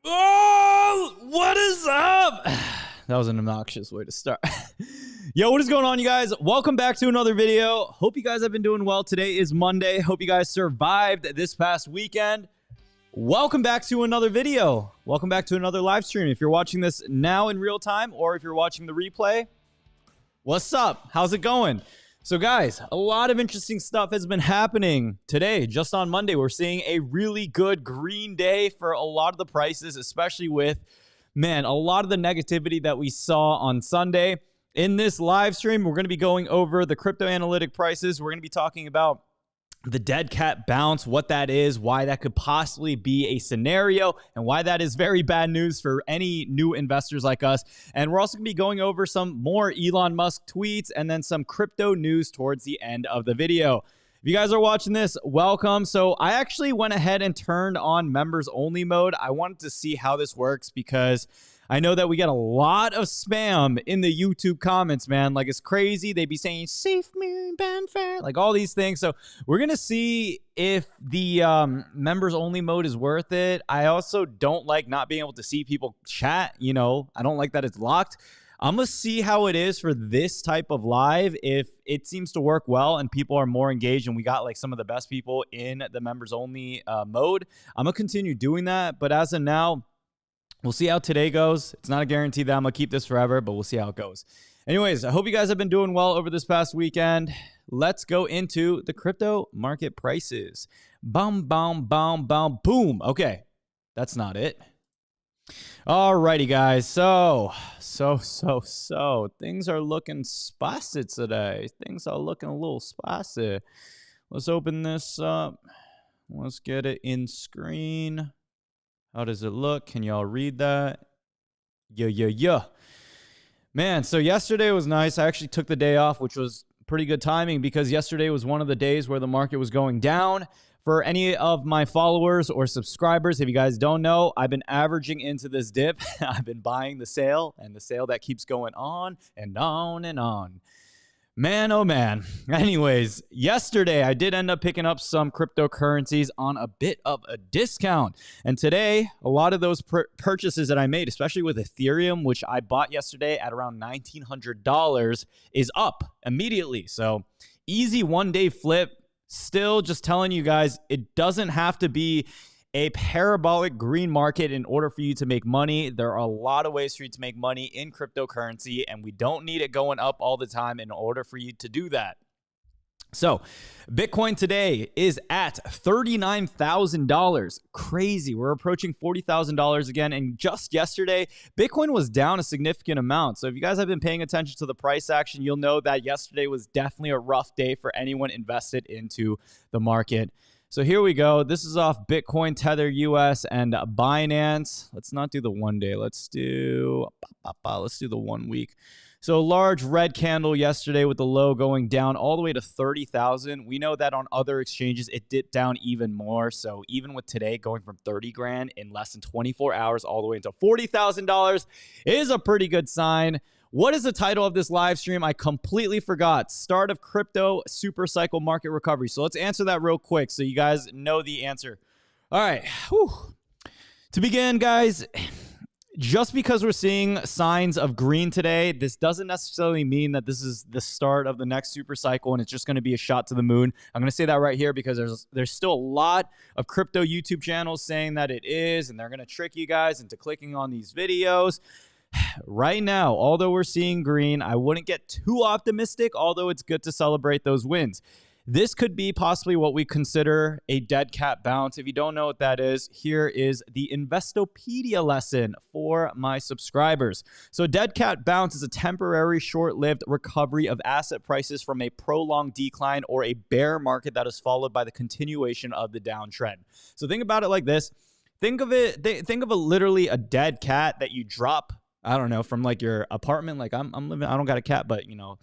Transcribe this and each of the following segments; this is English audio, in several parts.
Oh, what is up? That was an obnoxious way to start. Yo, what is going on, you guys? Welcome back to another video. Hope you guys have been doing well. Today is Monday. Hope you guys survived this past weekend. Welcome back to another video. Welcome back to another live stream. If you're watching this now in real time or if you're watching the replay, what's up? How's it going? So guys, a lot of interesting stuff has been happening today. Just on Monday, we're seeing a really good green day for a lot of the prices, especially with, man, a lot of the negativity that we saw on Sunday. In this live stream, we're going to be going over the crypto analytic prices. We're going to be talking about the dead cat bounce, what that is, why that could possibly be a scenario, and why that is very bad news for any new investors like us. And we're also going to be going over some more Elon Musk tweets and then some crypto news towards the end of the video. If you guys are watching this, welcome. So I actually went ahead and turned on members only mode. I wanted to see how this works because I know that we get a lot of spam in the YouTube comments, man. Like, it's crazy. They be saying, safe moon, ban fair, like all these things. So we're going to see if the members only mode is worth it. I also don't like not being able to see people chat. You know, I don't like that it's locked. I'm going to see how it is for this type of live. If it seems to work well and people are more engaged and we got like some of the best people in the members only mode, I'm going to continue doing that. But as of now, we'll see how today goes. It's not a guarantee that I'm going to keep this forever, but we'll see how it goes. Anyways, I hope you guys have been doing well over this past weekend. Let's go into the crypto market prices. Boom, boom, boom, boom, boom. Okay, that's not it. Alrighty, guys. So things are looking spicy today. Things are looking a little spicy. Let's open this up. Let's get it in screen. How does it look? Can y'all read that? Yeah. Man, so yesterday was nice. I actually took the day off, which was pretty good timing because yesterday was one of the days where the market was going down. For any of my followers or subscribers, if you guys don't know, I've been averaging into this dip. I've been buying the sale and the sale that keeps going on and on and on. Man, oh man. Anyways, yesterday I did end up picking up some cryptocurrencies on a bit of a discount. And today, a lot of those purchases that I made, especially with Ethereum, which I bought yesterday at around $1,900, is up immediately. So easy one-day flip. Still just telling you guys, it doesn't have to be a parabolic green market in order for you to make money. There are a lot of ways for you to make money in cryptocurrency, and we don't need it going up all the time in order for you to do that. So Bitcoin today is at $39,000. Crazy. We're approaching $40,000 again. And just yesterday, Bitcoin was down a significant amount. So if you guys have been paying attention to the price action, you'll know that yesterday was definitely a rough day for anyone invested into the market. So here we go. This is off Bitcoin, Tether US, and Binance. Let's not do the 1 day. Let's do the 1 week. So a large red candle yesterday with the low going down all the way to 30,000. We know that on other exchanges, it dipped down even more. So even with today going from 30 grand in less than 24 hours all the way into $40,000 is a pretty good sign. What is the title of this live stream? I completely forgot. Start of crypto super cycle market recovery. So let's answer that real quick so you guys know the answer. All right. Whew. To begin, guys, just because we're seeing signs of green today, this doesn't necessarily mean that this is the start of the next super cycle and it's just going to be a shot to the moon. I'm going to say that right here because there's still a lot of crypto YouTube channels saying that it is, and they're going to trick you guys into clicking on these videos. Right now, although we're seeing green, I wouldn't get too optimistic, although it's good to celebrate those wins. This could be possibly what we consider a dead cat bounce. If you don't know what that is, here is the Investopedia lesson for my subscribers. So dead cat bounce is a temporary short-lived recovery of asset prices from a prolonged decline or a bear market that is followed by the continuation of the downtrend. So think about it like this. Think of literally a dead cat that you drop, I don't know, from like your apartment. Like I'm living, I don't got a cat, but you know,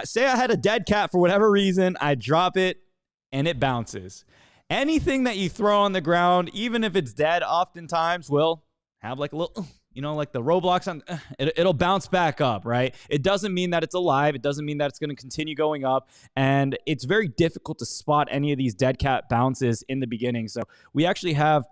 say I had a dead cat for whatever reason, I drop it and it bounces. Anything that you throw on the ground, even if it's dead, oftentimes will have like a little, you know, like the Roblox on, it'll bounce back up, right? It doesn't mean that it's alive. It doesn't mean that it's going to continue going up. And it's very difficult to spot any of these dead cat bounces in the beginning. So we actually have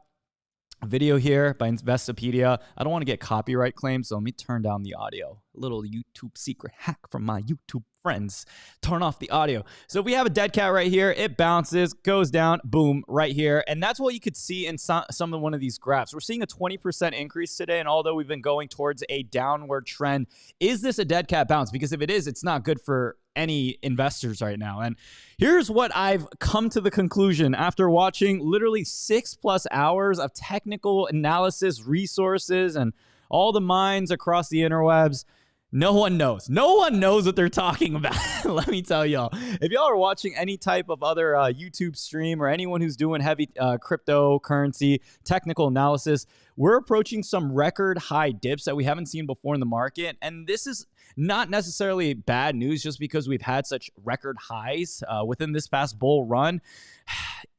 video here by Investopedia. I don't want to get copyright claims, so let me turn down the audio. A little YouTube secret hack from my YouTube friends. Turn off the audio. So we have a dead cat right here. It bounces, goes down, boom, right here. And that's what you could see in some of one of these graphs. We're seeing a 20% increase today, and although we've been going towards a downward trend, is this a dead cat bounce? Because if it is, it's not good for any investors right now. And here's what I've come to the conclusion after watching literally 6+ hours of technical analysis, resources, and all the minds across the interwebs. No one knows. No one knows what they're talking about. Let me tell y'all. If y'all are watching any type of other YouTube stream or anyone who's doing heavy cryptocurrency technical analysis, we're approaching some record high dips that we haven't seen before in the market. And this is not necessarily bad news just because we've had such record highs within this past bull run.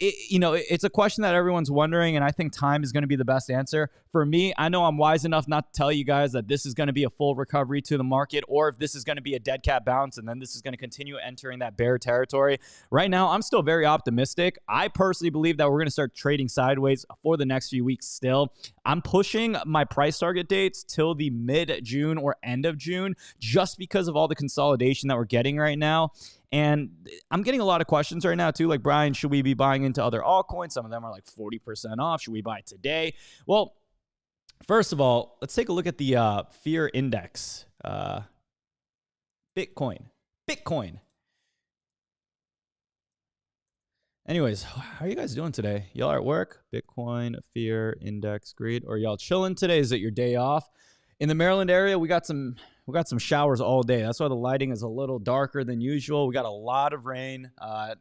It's a question that everyone's wondering, and I think time is going to be the best answer. For me, I know I'm wise enough not to tell you guys that this is going to be a full recovery to the market or if this is going to be a dead cat bounce and then this is going to continue entering that bear territory. Right now, I'm still very optimistic. I personally believe that we're going to start trading sideways for the next few weeks still. I'm pushing my price target dates till the mid-June or end of June just because of all the consolidation that we're getting right now. And I'm getting a lot of questions right now, too. Like, Brian, should we be buying into other altcoins? Some of them are like 40% off. Should we buy today? Well, first of all, let's take a look at the fear index. Bitcoin. Anyways, how are you guys doing today? Y'all are at work? Bitcoin, fear, index, greed, or y'all chilling today? Is it your day off? In the Maryland area, we got some showers all day. That's why the lighting is a little darker than usual. We got a lot of rain,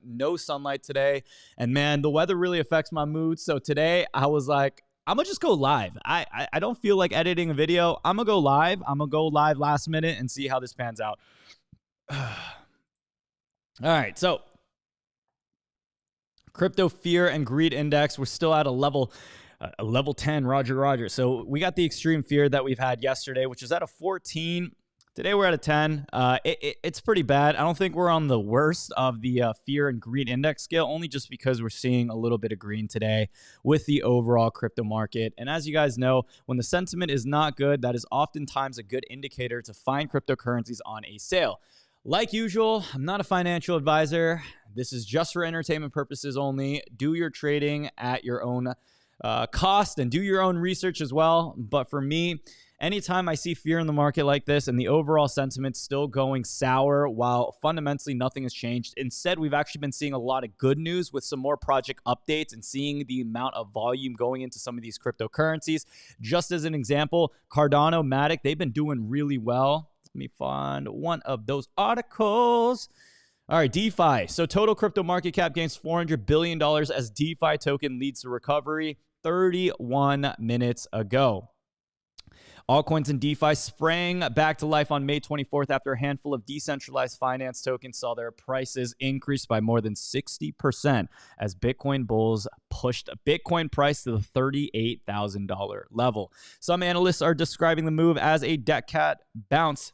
no sunlight today. And man, the weather really affects my mood. So today I was like, I'm gonna just go live. I don't feel like editing a video. I'm gonna go live. I'm gonna go live last minute and see how this pans out. All right, so crypto fear and greed index, we're still at a level 10, Roger. So we got the extreme fear that we've had yesterday, which is at a 14. Today we're at a 10. It's pretty bad. I don't think we're on the worst of the fear and greed index scale, only just because we're seeing a little bit of green today with the overall crypto market. And as you guys know, when the sentiment is not good, that is oftentimes a good indicator to find cryptocurrencies on a sale. Like usual, I'm not a financial advisor. This is just for entertainment purposes only. Do your trading at your own cost and do your own research as well. But for me, anytime I see fear in the market like this and the overall sentiment still going sour while fundamentally nothing has changed, instead we've actually been seeing a lot of good news with some more project updates and seeing the amount of volume going into some of these cryptocurrencies. Just as an example, Cardano, Matic, they've been doing really well. Let me find one of those articles. All right, DeFi. So total crypto market cap gains $400 billion as DeFi token leads to recovery 31 minutes ago. Altcoins and DeFi sprang back to life on May 24th after a handful of decentralized finance tokens saw their prices increase by more than 60% as Bitcoin bulls pushed a Bitcoin price to the $38,000 level. Some analysts are describing the move as a dead cat bounce,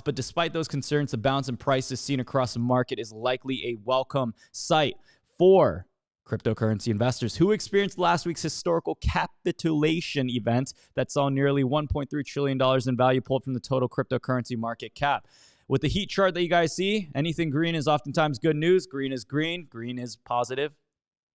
but despite those concerns, the bounce in prices seen across the market is likely a welcome sight for cryptocurrency investors who experienced last week's historical capitulation event that saw nearly $1.3 trillion in value pulled from the total cryptocurrency market cap. With the heat chart that you guys see, anything green is oftentimes good news. Green is green. Green is positive.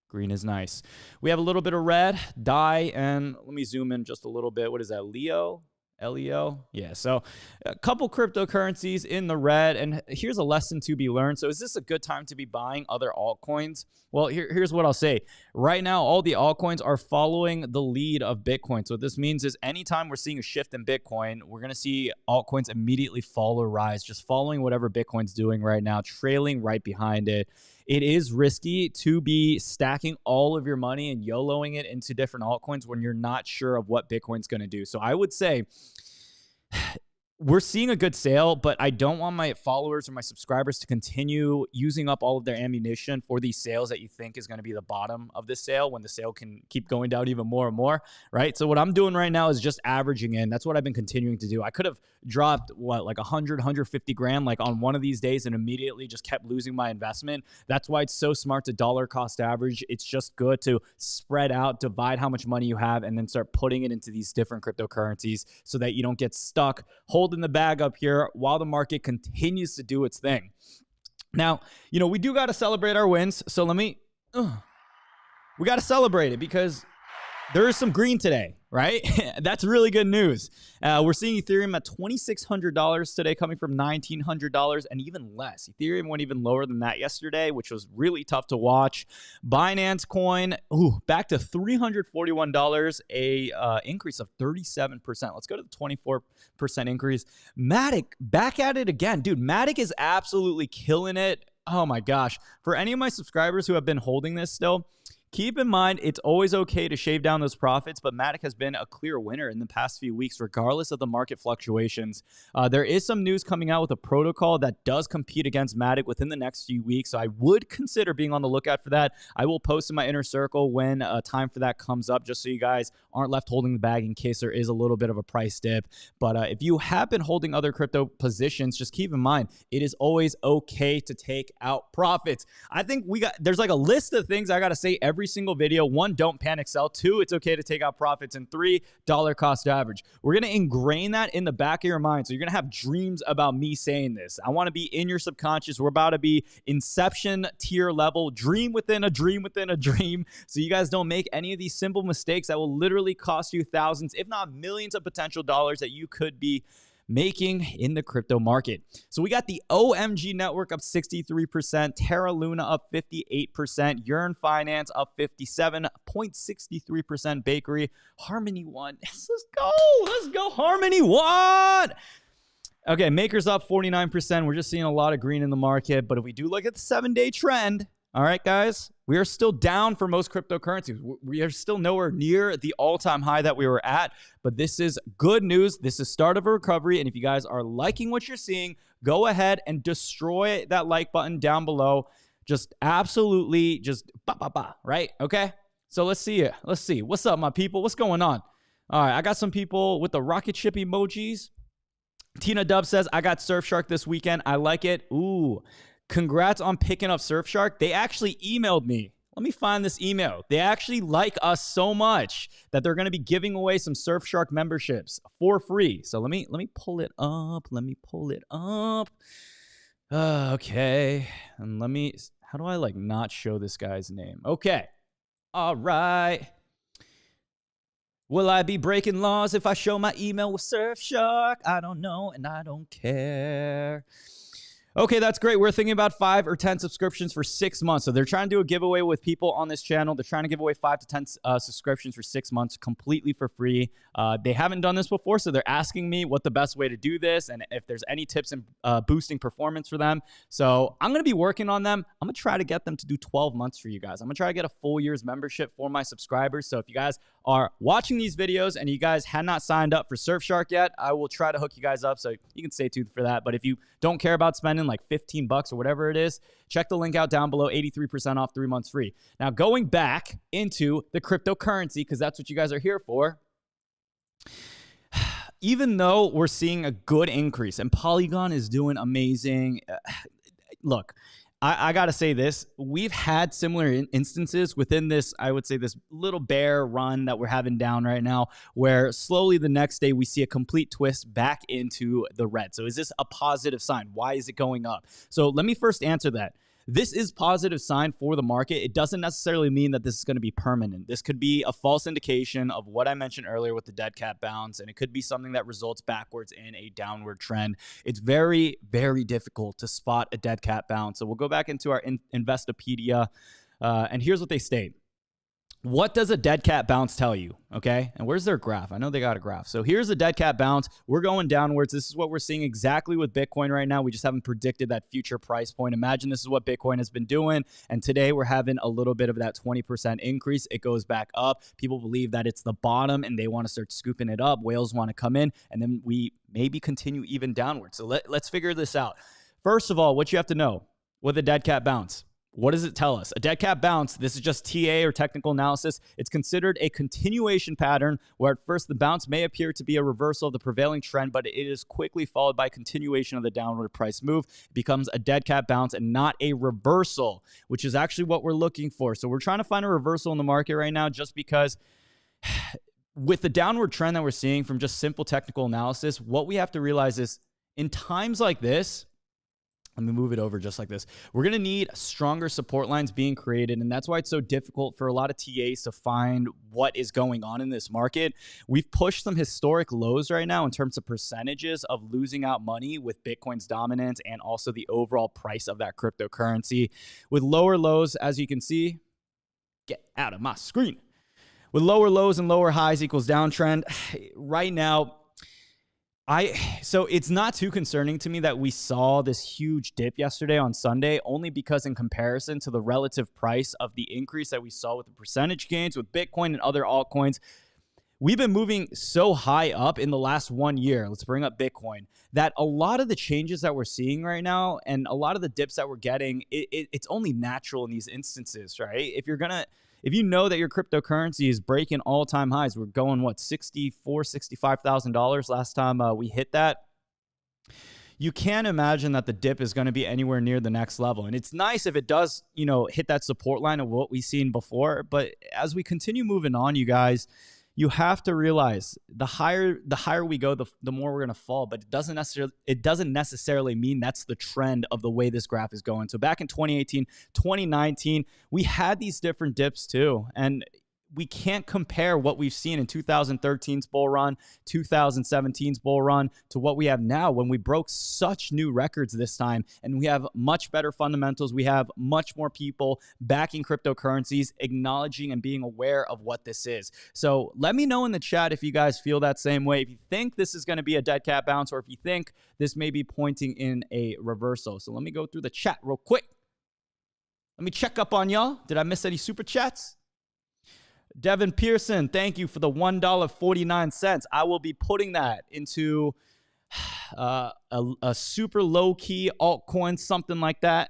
Green is nice. We have a little bit of red, dye, and let me zoom in just a little bit. What is that, Leo? LEO? Yeah, so a couple cryptocurrencies in the red, and here's a lesson to be learned. So is this a good time to be buying other altcoins? Well, here's what I'll say. Right now, all the altcoins are following the lead of Bitcoin. So what this means is anytime we're seeing a shift in Bitcoin, we're going to see altcoins immediately follow rise, just following whatever Bitcoin's doing right now, trailing right behind it. It is risky to be stacking all of your money and YOLOing it into different altcoins when you're not sure of what Bitcoin's going to do. So I would say we're seeing a good sale, but I don't want my followers or my subscribers to continue using up all of their ammunition for these sales that you think is going to be the bottom of this sale when the sale can keep going down even more and more, right? So what I'm doing right now is just averaging in. That's what I've been continuing to do. I could have dropped like 100, 150 grand like on one of these days and immediately just kept losing my investment. That's why it's so smart to dollar cost average. It's just good to spread out, divide how much money you have, and then start putting it into these different cryptocurrencies so that you don't get stuck holding the bag up here while the market continues to do its thing. Now, we do got to celebrate our wins. So we got to celebrate it because there is some green today, right? That's really good news. We're seeing Ethereum at $2,600 today, coming from $1,900 and even less. Ethereum went even lower than that yesterday, which was really tough to watch. Binance coin, back to $341, a increase of 37%. Let's go to the 24% increase. Matic, back at it again. Dude, Matic is absolutely killing it. Oh my gosh. For any of my subscribers who have been holding this still, keep in mind, it's always okay to shave down those profits, but Matic has been a clear winner in the past few weeks, regardless of the market fluctuations. There is some news coming out with a protocol that does compete against Matic within the next few weeks, so I would consider being on the lookout for that. I will post in my inner circle when time for that comes up, just so you guys aren't left holding the bag in case there is a little bit of a price dip. But if you have been holding other crypto positions, just keep in mind, it is always okay to take out profits. I think there's like a list of things I got to say every single video. 1, don't panic sell. 2, it's okay to take out profits. And 3, dollar cost average. We're going to ingrain that in the back of your mind. So you're going to have dreams about me saying this. I want to be in your subconscious. We're about to be Inception tier level, dream within a dream within a dream. So you guys don't make any of these simple mistakes that will literally cost you thousands, if not millions of potential dollars that you could be making in the crypto market. So we got the OMG network up 63%, Terra Luna up 58%, Yearn Finance up 57.63%, Bakery, Harmony One. Let's go Harmony One. Okay, Maker's up 49%. We're just seeing a lot of green in the market, but if we do look at the 7-day trend, all right, guys, we are still down for most cryptocurrencies. We are still nowhere near the all-time high that we were at, but this is good news. This is start of a recovery, and if you guys are liking what you're seeing, go ahead and destroy that like button down below. Just absolutely just right? Okay? So let's see it. Let's see. What's up, my people? What's going on? All right, I got some people with the rocket ship emojis. Tina Dub says, I got Surfshark this weekend. I like it. Ooh. Congrats on picking up Surfshark. They actually emailed me. Let me find this email. They actually like us so much that they're going to be giving away some Surfshark memberships for free. So let me pull it up. Okay. And how do I not show this guy's name? Okay. All right. Will I be breaking laws if I show my email with Surfshark? I don't know, and I don't care. Okay, that's great. We're thinking about 5 or 10 subscriptions for 6 months. So they're trying to do a giveaway with people on this channel. They're trying to give away 5 to 10 subscriptions for 6 months completely for free. They haven't done this before, so they're asking me what the best way to do this and if there's any tips in boosting performance for them. So I'm going to be working on them. I'm going to try to get them to do 12 months for you guys. I'm going to try to get a full year's membership for my subscribers. So if you guys are watching these videos and you guys had not signed up for Surfshark yet, I will try to hook you guys up so you can stay tuned for that. But if you don't care about spending like $15 or whatever it is, check the link out down below. 83% off, 3 months free. Now, going back into the cryptocurrency, because that's what you guys are here for. Even though we're seeing a good increase and Polygon is doing amazing, look, I got to say this. We've had similar instances within this, I would say, this little bear run that we're having down right now, where slowly the next day we see a complete twist back into the red. So is this a positive sign? Why is it going up? So let me first answer that. This is positive sign for the market. It doesn't necessarily mean that this is going to be permanent. This could be a false indication of what I mentioned earlier with the dead cat bounce, and it could be something that results backwards in a downward trend. It's very, very difficult to spot a dead cat bounce. So we'll go back into our Investopedia, and here's what they state. What does a dead cat bounce tell you? Okay. And where's their graph? I know they got a graph. So here's a dead cat bounce. We're going downwards. This is what we're seeing exactly with Bitcoin right now. We just haven't predicted that future price point. Imagine this is what Bitcoin has been doing. And today we're having a little bit of that 20% increase. It goes back up. People believe that it's the bottom and they want to start scooping it up. Whales want to come in. And then we maybe continue even downward. So let's figure this out. First of all, what you have to know with a dead cat bounce. What does it tell us? A dead cat bounce, this is just TA or technical analysis. It's considered a continuation pattern where at first the bounce may appear to be a reversal of the prevailing trend, but it is quickly followed by continuation of the downward price move. It becomes a dead cat bounce and not a reversal, which is actually what we're looking for. So we're trying to find a reversal in the market right now just because with the downward trend that we're seeing from just simple technical analysis, what we have to realize is in times like this, let me move it over just like this. We're going to need stronger support lines being created, and that's why it's so difficult for a lot of TAs to find what is going on in this market. We've pushed some historic lows right now in terms of percentages of losing out money with Bitcoin's dominance and also the overall price of that cryptocurrency. With lower lows, as you can see, get out of my screen. With lower lows and lower highs equals downtrend. Right now, so it's not too concerning to me that we saw this huge dip yesterday on Sunday, only because in comparison to the relative price of the increase that we saw with the percentage gains with Bitcoin and other altcoins, we've been moving so high up in the last 1 year. Let's bring up Bitcoin, that a lot of the changes that we're seeing right now and a lot of the dips that we're getting, it's only natural in these instances, right? If you know that your cryptocurrency is breaking all-time highs, we're going, what, $64,000, $65,000 last time we hit that. You can't imagine that the dip is going to be anywhere near the next level. And it's nice if it does, hit that support line of what we've seen before. But as we continue moving on, you guys, you have to realize the higher we go, the more we're going to fall. But it doesn't necessarily mean that's the trend of the way this graph is going. So back in 2018, 2019, we had these different dips too. And we can't compare what we've seen in 2013's bull run, 2017's bull run to what we have now when we broke such new records this time. And we have much better fundamentals. We have much more people backing cryptocurrencies, acknowledging and being aware of what this is. So let me know in the chat if you guys feel that same way. If you think this is going to be a dead cat bounce, or if you think this may be pointing in a reversal. So let me go through the chat real quick. Let me check up on y'all. Did I miss any super chats? Devin Pearson, thank you for the $1.49. I will be putting that into a super low-key altcoin, something like that.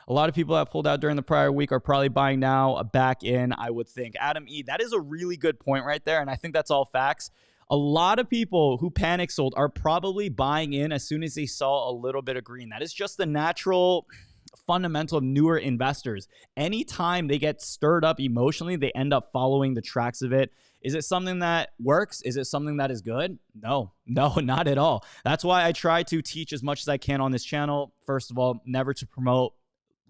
A lot of people that pulled out during the prior week are probably buying now back in, I would think. Adam E., that is a really good point right there, and I think that's all facts. A lot of people who panic sold are probably buying in as soon as they saw a little bit of green. That is just the natural fundamental of newer investors. Anytime they get stirred up emotionally, they end up following the tracks of it. Is it something that works? Is it something that is good? No, not at all. That's why I try to teach as much as I can on this channel. First of all, never to promote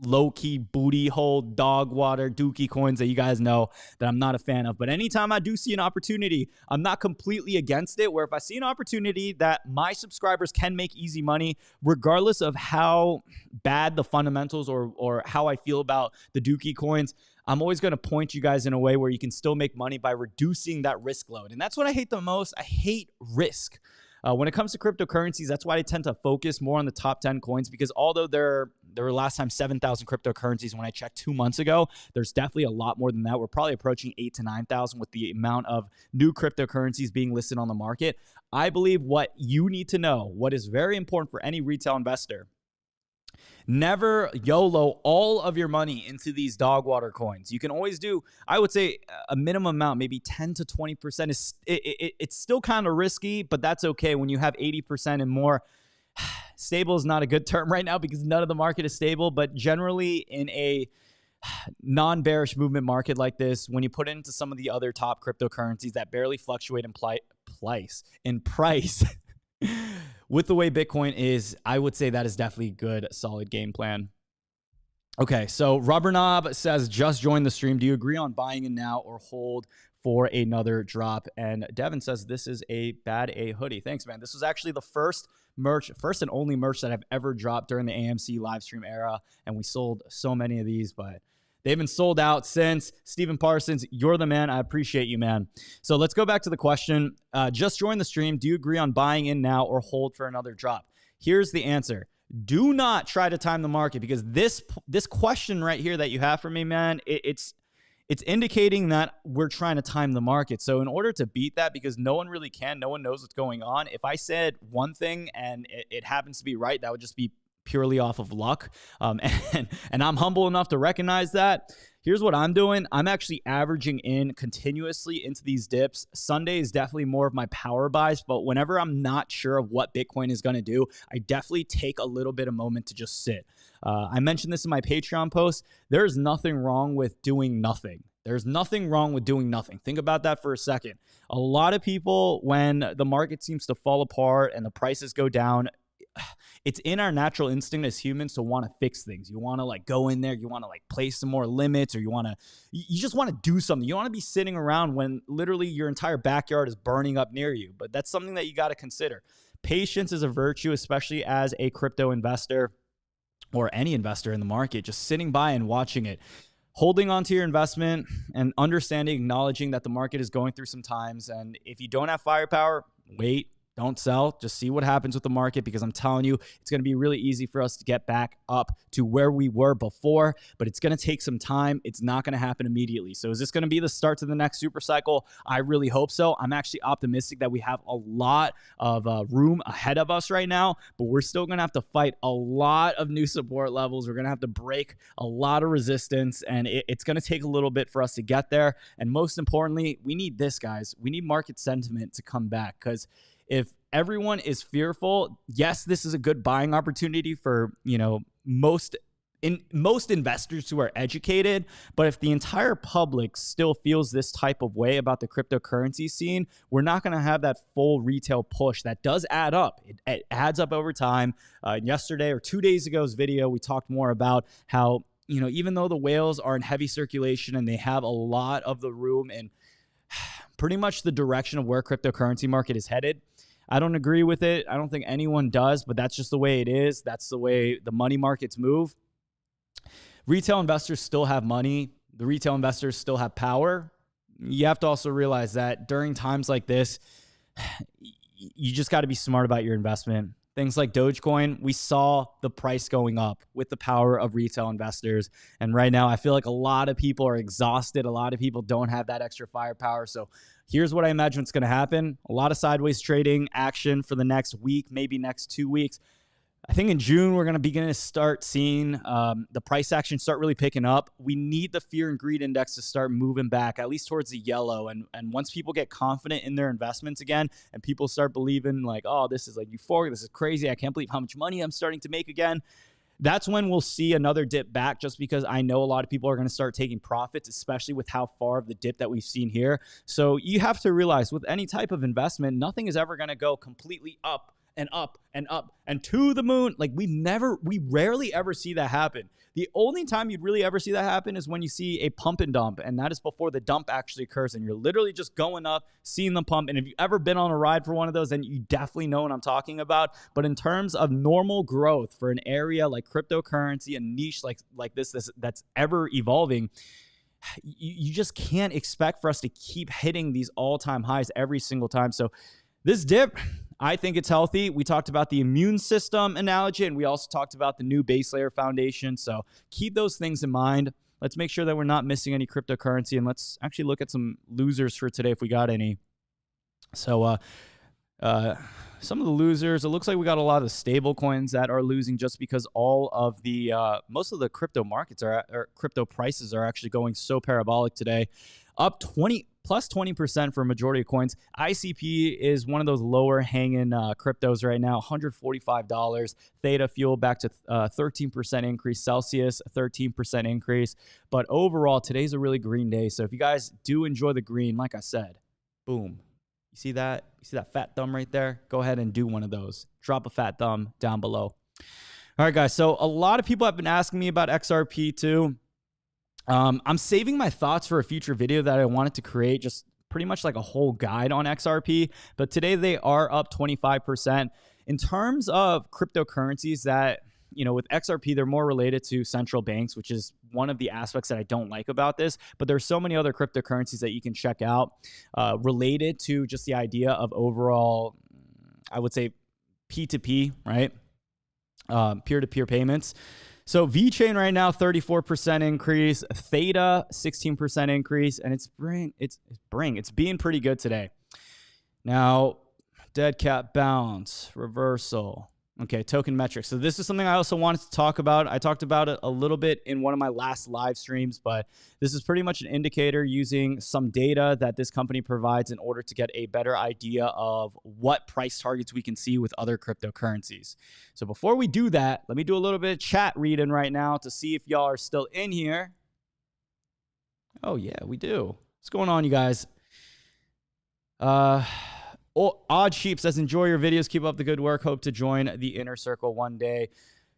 low-key booty hole, dog water, dookie coins that you guys know that I'm not a fan of. But anytime I do see an opportunity, I'm not completely against it, where if I see an opportunity that my subscribers can make easy money, regardless of how bad the fundamentals or how I feel about the dookie coins, I'm always going to point you guys in a way where you can still make money by reducing that risk load. And that's what I hate the most. I hate risk. When it comes to cryptocurrencies, that's why I tend to focus more on the top 10 coins, because although there were last time 7,000 cryptocurrencies when I checked 2 months ago, there's definitely a lot more than that. We're probably approaching 8,000 to 9,000 with the amount of new cryptocurrencies being listed on the market. I believe what you need to know, what is very important for any retail investor, never YOLO all of your money into these dog water coins. You can always do, I would say, a minimum amount, maybe 10 to 20%. It's still kind of risky, but that's okay when you have 80% and more. Stable is not a good term right now because none of the market is stable, but generally in a non-bearish movement market like this, when you put it into some of the other top cryptocurrencies that barely fluctuate in price, with the way Bitcoin is, I would say that is definitely a good, solid game plan. Okay, so Rubber Knob says, just joined the stream. Do you agree on buying in now or hold for another drop? And Devin says, this is a bad A hoodie. Thanks, man. This was actually the first and only merch that I've ever dropped during the AMC live stream era. And we sold so many of these, but they've been sold out since. Stephen Parsons, you're the man. I appreciate you, man. So let's go back to the question. Just join the stream. Do you agree on buying in now or hold for another drop? Here's the answer. Do not try to time the market, because this question right here that you have for me, man, it's indicating that we're trying to time the market. So in order to beat that, because no one really can, no one knows what's going on. If I said one thing and it happens to be right, that would just be purely off of luck. And I'm humble enough to recognize that. Here's what I'm doing. I'm actually averaging in continuously into these dips. Sunday is definitely more of my power buys, but whenever I'm not sure of what Bitcoin is going to do, I definitely take a little bit of moment to just sit. I mentioned this in my Patreon post. There's nothing wrong with doing nothing. There's nothing wrong with doing nothing. Think about that for a second. A lot of people, when the market seems to fall apart and the prices go down, it's in our natural instinct as humans to want to fix things. You want to like go in there, you want to like place some more limits, or you just want to do something. You don't want to be sitting around when literally your entire backyard is burning up near you. But that's something that you got to consider. Patience is a virtue, especially as a crypto investor or any investor in the market, just sitting by and watching it. Holding on to your investment and understanding, acknowledging that the market is going through some times. And if you don't have firepower, wait. Don't sell. Just see what happens with the market, because I'm telling you, it's going to be really easy for us to get back up to where we were before, but it's going to take some time. It's not going to happen immediately. So is this going to be the start to the next super cycle? I really hope so. I'm actually optimistic that we have a lot of room ahead of us right now, but we're still going to have to fight a lot of new support levels. We're going to have to break a lot of resistance, and it's going to take a little bit for us to get there. And most importantly, we need this, guys. We need market sentiment to come back, because if everyone is fearful, yes, this is a good buying opportunity for, most investors who are educated. But if the entire public still feels this type of way about the cryptocurrency scene, we're not going to have that full retail push that does add up. It adds up over time. Yesterday or 2 days ago's video, we talked more about how, even though the whales are in heavy circulation and they have a lot of the room and pretty much the direction of where cryptocurrency market is headed, I don't agree with it. I don't think anyone does, but that's just the way it is. That's the way the money markets move. Retail investors still have money. The retail investors still have power. You have to also realize that during times like this, you just got to be smart about your investment. Things like Dogecoin, we saw the price going up with the power of retail investors. And right now, I feel like a lot of people are exhausted. A lot of people don't have that extra firepower. So here's what I imagine what's going to happen. A lot of sideways trading action for the next week, maybe next 2 weeks. I think in June, we're going to begin to start seeing the price action start really picking up. We need the fear and greed index to start moving back, at least towards the yellow. And once people get confident in their investments again, and people start believing like, oh, this is like euphoric, this is crazy, I can't believe how much money I'm starting to make again, that's when we'll see another dip back, just because I know a lot of people are going to start taking profits, especially with how far of the dip that we've seen here. So you have to realize with any type of investment, nothing is ever going to go completely up and up and up and to the moon. Like we rarely ever see that happen. The only time you'd really ever see that happen is when you see a pump and dump, and that is before the dump actually occurs, and you're literally just going up, seeing the pump. And if you've ever been on a ride for one of those, then you definitely know what I'm talking about. But in terms of normal growth for an area like cryptocurrency, a niche like this that's ever evolving, you just can't expect for us to keep hitting these all-time highs every single time. So this dip, I think it's healthy. We talked about the immune system analogy, and we also talked about the new base layer foundation. So keep those things in mind. Let's make sure that we're not missing any cryptocurrency, and let's actually look at some losers for today if we got any. So some of the losers, it looks like we got a lot of the stable coins that are losing, just because all of the most of the crypto markets or crypto prices are actually going so parabolic today. Up plus 20% for a majority of coins. ICP is one of those lower hanging cryptos right now, $145. Theta Fuel back to 13% increase. Celsius, a 13% increase. But overall, today's a really green day. So if you guys do enjoy the green, like I said, boom. You see that? You see that fat thumb right there? Go ahead and do one of those. Drop a fat thumb down below. All right, guys. So a lot of people have been asking me about XRP too. I'm saving my thoughts for a future video that I wanted to create, just pretty much like a whole guide on XRP. But today they are up 25%. In terms of cryptocurrencies that, with XRP, they're more related to central banks, which is one of the aspects that I don't like about this. But there's so many other cryptocurrencies that you can check out related to just the idea of overall, I would say, P2P, right? Peer-to-peer payments. So VeChain right now, 34% increase, Theta, 16% increase, and it's being pretty good today. Now, dead cat bounce, reversal. Okay, token metrics. So this is something I also wanted to talk about. I talked about it a little bit in one of my last live streams, but this is pretty much an indicator using some data that this company provides in order to get a better idea of what price targets we can see with other cryptocurrencies. So before we do that, let me do a little bit of chat reading right now to see if y'all are still in here. Oh yeah, we do. What's going on, you guys? Odd Sheep says, enjoy your videos. Keep up the good work. Hope to join the Inner Circle one day.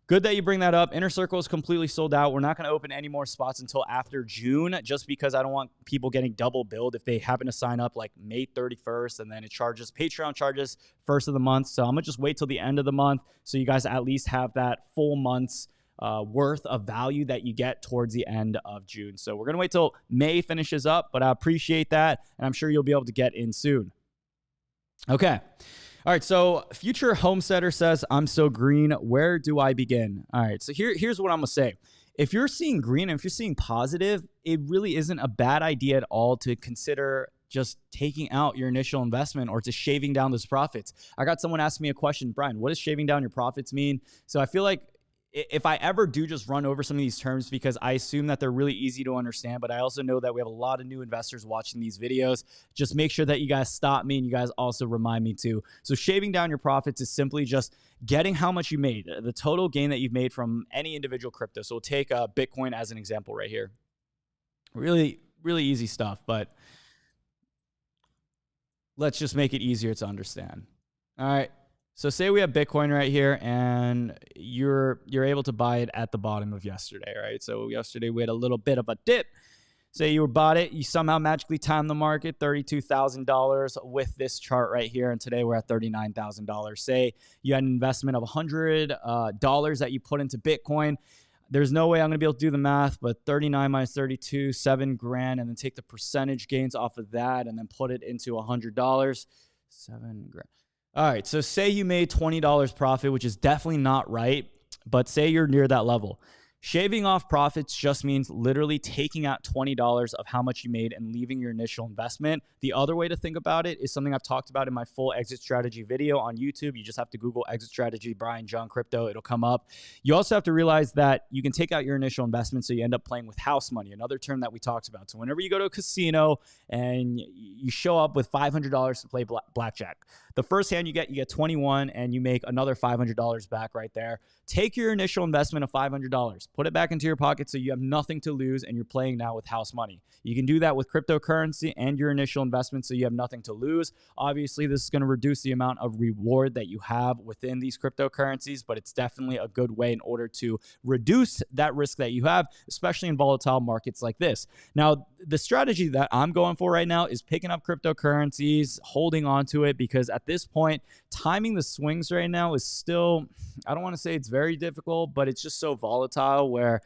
Good that you bring that up. Inner Circle is completely sold out. We're not going to open any more spots until after June, just because I don't want people getting double billed if they happen to sign up like May 31st and then it charges, Patreon charges first of the month. So I'm going to just wait till the end of the month so you guys at least have that full month's worth of value that you get towards the end of June. So we're going to wait till May finishes up, but I appreciate that. And I'm sure you'll be able to get in soon. Okay. All right. So Future Homesteader says, I'm so green. Where do I begin? All right. So here's what I'm going to say. If you're seeing green, and if you're seeing positive, it really isn't a bad idea at all to consider just taking out your initial investment or to shaving down those profits. I got someone asking me a question, Brian, what does shaving down your profits mean? So I feel like if I ever do just run over some of these terms, because I assume that they're really easy to understand, but I also know that we have a lot of new investors watching these videos. Just make sure that you guys stop me and you guys also remind me too. So shaving down your profits is simply just getting how much you made, the total gain that you've made from any individual crypto. So we'll take Bitcoin as an example right here. Really, really easy stuff, but let's just make it easier to understand. All right. So say we have Bitcoin right here and you're able to buy it at the bottom of yesterday, right? So yesterday we had a little bit of a dip. Say you bought it, you somehow magically timed the market, $32,000 with this chart right here, and today we're at $39,000. Say you had an investment of $100 that you put into Bitcoin. There's no way I'm going to be able to do the math, but 39 minus 32, $7 grand, and then take the percentage gains off of that and then put it into $100, $7 grand. All right, so say you made $20 profit, which is definitely not right, but say you're near that level. Shaving off profits just means literally taking out $20 of how much you made and leaving your initial investment. The other way to think about it is something I've talked about in my full exit strategy video on YouTube. You just have to Google exit strategy, Brian John Crypto. It'll come up. You also have to realize that you can take out your initial investment so you end up playing with house money, another term that we talked about. So whenever you go to a casino and you show up with $500 to play blackjack, the first hand you get 21 and you make another $500 back right there. Take your initial investment of $500, put it back into your pocket so you have nothing to lose and you're playing now with house money. You can do that with cryptocurrency and your initial investment so you have nothing to lose. Obviously, this is going to reduce the amount of reward that you have within these cryptocurrencies, but it's definitely a good way in order to reduce that risk that you have, especially in volatile markets like this. Now, the strategy that I'm going for right now is picking up cryptocurrencies, holding on to it, because at this point, timing the swings right now is still, I don't want to say it's very difficult, but it's just so volatile where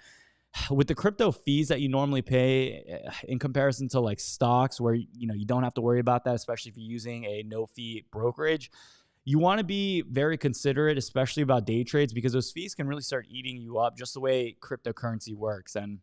with the crypto fees that you normally pay in comparison to like stocks where, you know, you don't have to worry about that, especially if you're using a no fee brokerage. You want to be very considerate, especially about day trades, because those fees can really start eating you up just the way cryptocurrency works. And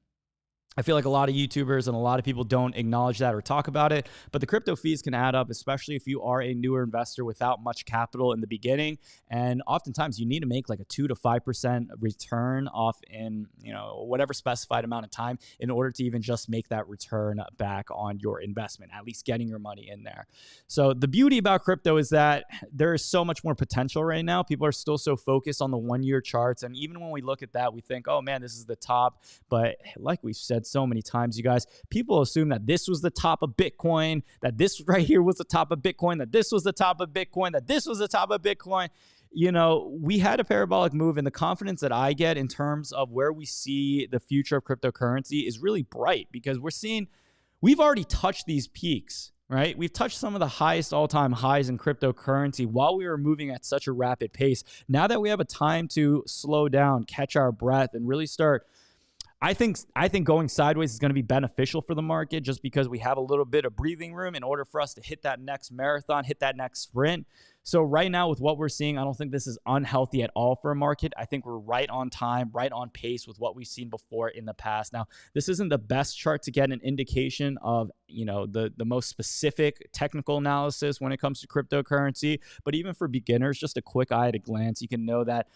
I feel like a lot of YouTubers and a lot of people don't acknowledge that or talk about it, but the crypto fees can add up, especially if you are a newer investor without much capital in the beginning. And oftentimes you need to make like a 2 to 5% return off in, you know, whatever specified amount of time in order to even just make that return back on your investment, at least getting your money in there. So the beauty about crypto is that there is so much more potential right now. People are still so focused on the 1-year charts. And even when we look at that, we think, oh man, this is the top. But like we've said so many times, you guys, people assume that this was the top of Bitcoin, that this right here was the top of Bitcoin, that this was the top of Bitcoin, that this was the top of Bitcoin. You know, we had a parabolic move, and the confidence that I get in terms of where we see the future of cryptocurrency is really bright, because we've already touched these peaks, right? We've touched some of the highest all-time highs in cryptocurrency while we were moving at such a rapid pace. Now that we have a time to slow down, catch our breath, and really start, I think going sideways is going to be beneficial for the market, just because we have a little bit of breathing room in order for us to hit that next marathon, hit that next sprint. So right now with what we're seeing, I don't think this is unhealthy at all for a market. I think we're right on time, right on pace with what we've seen before in the past. Now, this isn't the best chart to get an indication of, the most specific technical analysis when it comes to cryptocurrency, but even for beginners, just a quick eye at a glance, you can know that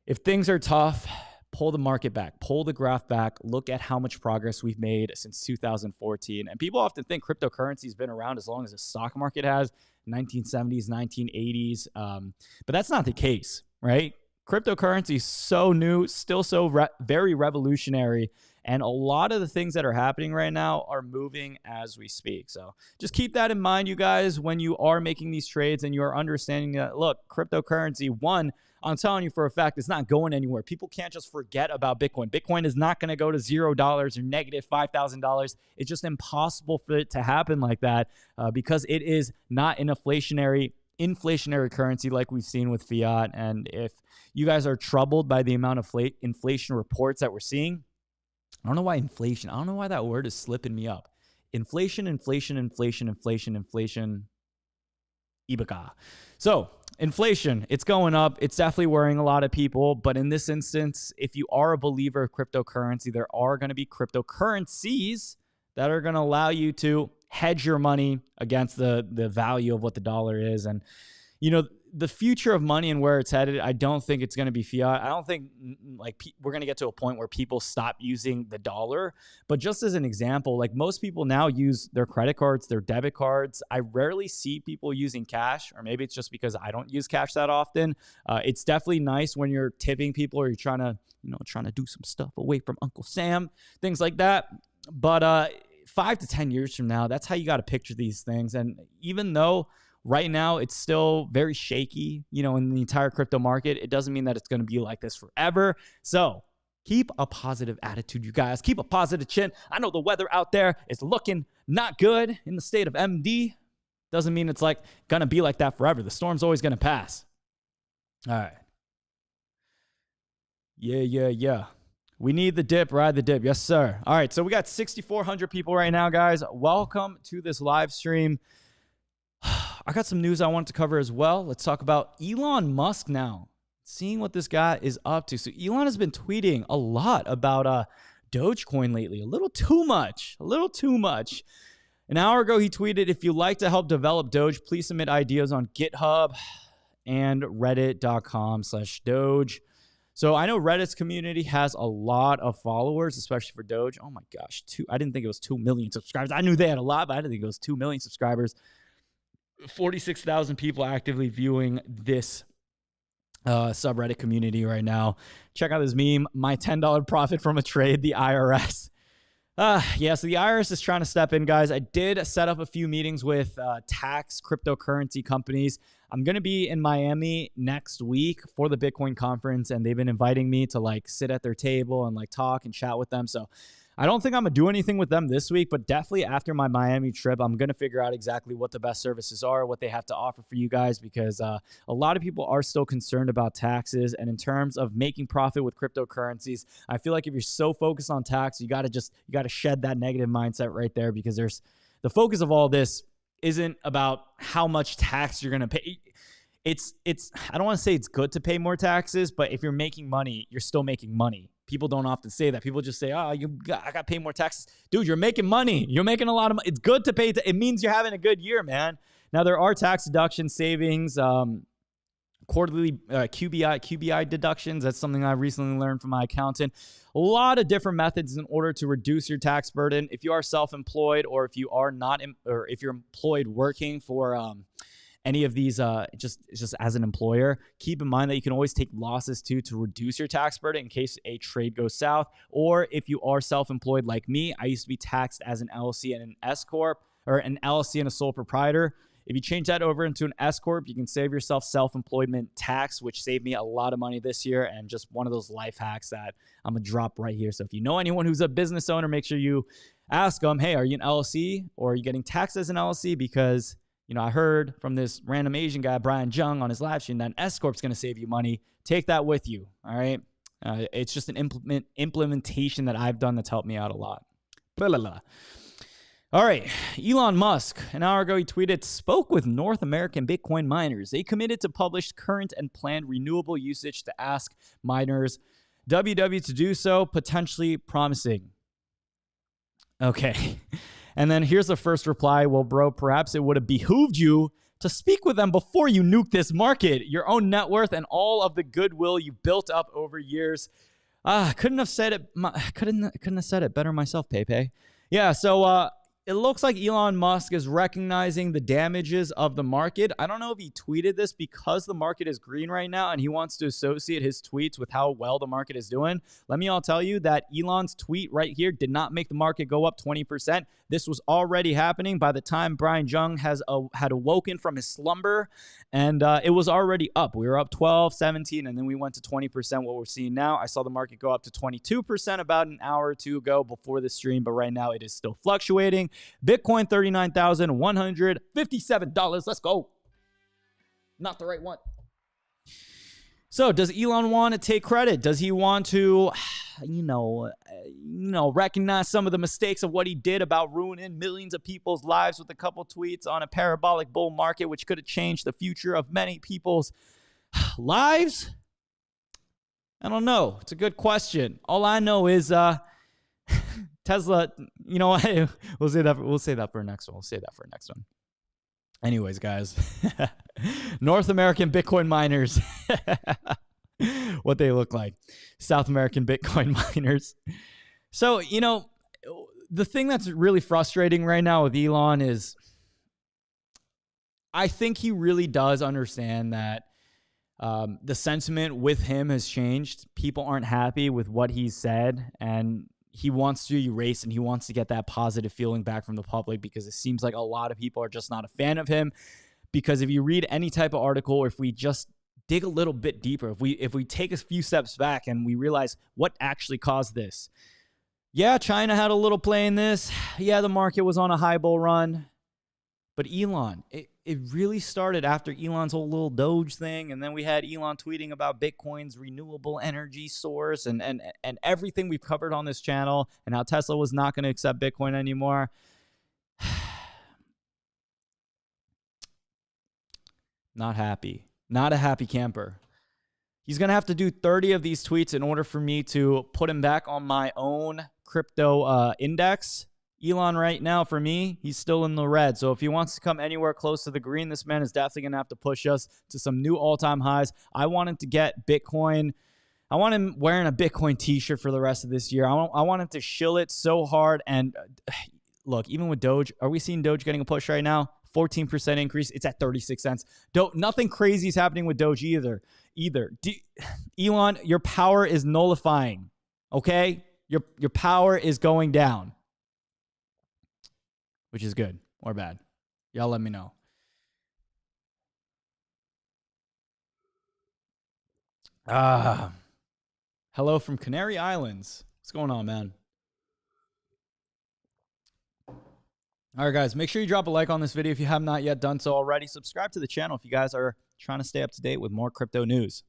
if things are tough, pull the market back, pull the graph back, look at how much progress we've made since 2014. And people often think cryptocurrency has been around as long as the stock market has, 1970s, 1980s. But that's not the case, right? Cryptocurrency is so new, still so very revolutionary. And a lot of the things that are happening right now are moving as we speak. So just keep that in mind, you guys, when you are making these trades and you are understanding that, look, cryptocurrency, one, I'm telling you for a fact, it's not going anywhere. People can't just forget about Bitcoin. Bitcoin is not going to go to $0 or negative $5,000. It's just impossible for it to happen like that because it is not an inflationary currency like we've seen with fiat. And if you guys are troubled by the amount of inflation reports that we're seeing, I don't know why that word is slipping me up. Inflation. Ibaka. So inflation, it's going up. It's definitely worrying a lot of people. But in this instance, if you are a believer of cryptocurrency, there are going to be cryptocurrencies that are going to allow you to hedge your money against the value of what the dollar is. And, the future of money and where it's headed, I don't think it's going to be fiat. I don't think we're going to get to a point where people stop using the dollar. But just as an example, like most people now use their credit cards, their debit cards. I rarely see people using cash, or maybe it's just because I don't use cash that often. It's definitely nice when you're tipping people or you're trying to do some stuff away from Uncle Sam, things like that. But 5 to 10 years from now, that's how you got to picture these things. And even though right now it's still very shaky, in the entire crypto market, it doesn't mean that it's going to be like this forever. So keep a positive attitude, you guys. Keep a positive chin. I know the weather out there is looking not good in the state of MD. Doesn't mean it's going to be like that forever. The storm's always going to pass. All right. Yeah. We need the dip, ride the dip. Yes, sir. All right, so we got 6,400 people right now, guys. Welcome to this live stream. I got some news I wanted to cover as well. Let's talk about Elon Musk now. Seeing what this guy is up to. So Elon has been tweeting a lot about Dogecoin lately. A little too much. An hour ago, he tweeted, if you'd like to help develop Doge, please submit ideas on GitHub and reddit.com/Doge. So I know Reddit's community has a lot of followers, especially for Doge. Oh my gosh, I didn't think it was 2 million subscribers. I knew they had a lot, but I didn't think it was 2 million subscribers. 46,000 people actively viewing this subreddit community right now. Check out this meme. My $10 profit from a trade, the IRS. So the IRS is trying to step in, guys. I did set up a few meetings with tax cryptocurrency companies. I'm going to be in Miami next week for the Bitcoin conference, and they've been inviting me to sit at their table and talk and chat with them. So I don't think I'm going to do anything with them this week, but definitely after my Miami trip, I'm going to figure out exactly what the best services are, what they have to offer for you guys, because a lot of people are still concerned about taxes. And in terms of making profit with cryptocurrencies, I feel like if you're so focused on tax, you got to shed that negative mindset right there, because the focus of all this isn't about how much tax you're going to pay. It's I don't want to say it's good to pay more taxes, but if you're making money, you're still making money. People don't often say that. People just say, I got to pay more taxes. Dude, you're making money. You're making a lot of money. It's good to pay. It means you're having a good year, man. Now, there are tax deduction savings, quarterly QBI deductions. That's something I recently learned from my accountant. A lot of different methods in order to reduce your tax burden. If you are self-employed, or if you are not, or if you're employed working for any of these, just as an employer, keep in mind that you can always take losses too to reduce your tax burden in case a trade goes south. Or if you are self-employed like me, I used to be taxed as an LLC and an S corp, or an LLC and a sole proprietor. If you change that over into an S corp, you can save yourself self-employment tax, which saved me a lot of money this year, and just one of those life hacks that I'm gonna drop right here. So if you know anyone who's a business owner, make sure you ask them, hey, are you an LLC, or are you getting taxed as an LLC? Because I heard from this random Asian guy, Brian Jung, on his live stream that an S corp is going to save you money. Take that with you, all right? It's just an implementation that I've done that's helped me out a lot. Blah, blah, blah. All right, Elon Musk, an hour ago, he tweeted, spoke with North American Bitcoin miners. They committed to publish current and planned renewable usage to ask miners WW to do so, potentially promising. Okay. And then here's the first reply. Well, bro, perhaps it would have behooved you to speak with them before you nuke this market. Your own net worth and all of the goodwill you built up over years. Couldn't have said it better myself, Pepe. Yeah, so it looks like Elon Musk is recognizing the damages of the market. I don't know if he tweeted this because the market is green right now and he wants to associate his tweets with how well the market is doing. Let me all tell you that Elon's tweet right here did not make the market go up 20%. This was already happening by the time Brian Jung had awoken from his slumber, and it was already up. We were up 12, 17, and then we went to 20%, what we're seeing now. I saw the market go up to 22% about an hour or two ago before the stream, but right now it is still fluctuating. Bitcoin, $39,157. Let's go. Not the right one. So does Elon want to take credit? Does he want to, recognize some of the mistakes of what he did about ruining millions of people's lives with a couple tweets on a parabolic bull market, which could have changed the future of many people's lives? I don't know. It's a good question. All I know is Tesla, you know what? We'll say that for next one. Anyways, guys, North American Bitcoin miners, what they look like. South American Bitcoin miners. So, the thing that's really frustrating right now with Elon is I think he really does understand that the sentiment with him has changed. People aren't happy with what he said, and he wants to erase and he wants to get that positive feeling back from the public, because it seems like a lot of people are just not a fan of him. Because if you read any type of article, or if we just dig a little bit deeper, if we take a few steps back and we realize what actually caused this. Yeah, China had a little play in this. Yeah, the market was on a high bull run. But Elon, it really started after Elon's whole little Doge thing, and then we had Elon tweeting about Bitcoin's renewable energy source and everything we've covered on this channel, and how Tesla was not going to accept Bitcoin anymore. Not happy. Not a happy camper. He's going to have to do 30 of these tweets in order for me to put him back on my own crypto index. Elon right now, for me, he's still in the red. So if he wants to come anywhere close to the green, this man is definitely going to have to push us to some new all-time highs. I want him to get Bitcoin. I want him wearing a Bitcoin t-shirt for the rest of this year. I want him to shill it so hard. And look, even with Doge, are we seeing Doge getting a push right now? 14% increase. It's at 36 cents. Nothing crazy is happening with Doge either. Elon, your power is nullifying. Okay? Your power is going down. Which is good or bad. Y'all let me know. Hello from Canary Islands. What's going on, man? All right, guys, make sure you drop a like on this video if you have not yet done so already. Subscribe to the channel if you guys are trying to stay up to date with more crypto news.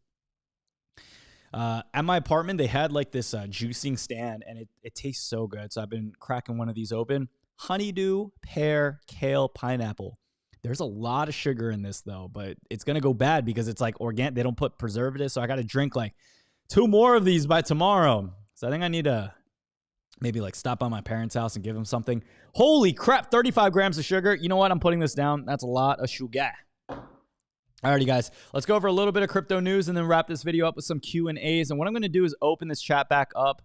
At my apartment, they had like this juicing stand, and it tastes so good. So I've been cracking one of these open. Honeydew, pear, kale, pineapple. There's a lot of sugar in this, though, but it's going to go bad because it's like organic. They don't put preservatives, so I got to drink like 2 more of these by tomorrow. So I think I need to maybe like stop by my parents' house and give them something. Holy crap, 35 grams of sugar. You know what? I'm putting this down. That's a lot of sugar. Alrighty, guys. Let's go over a little bit of crypto news and then wrap this video up with some Q&As. And what I'm going to do is open this chat back up.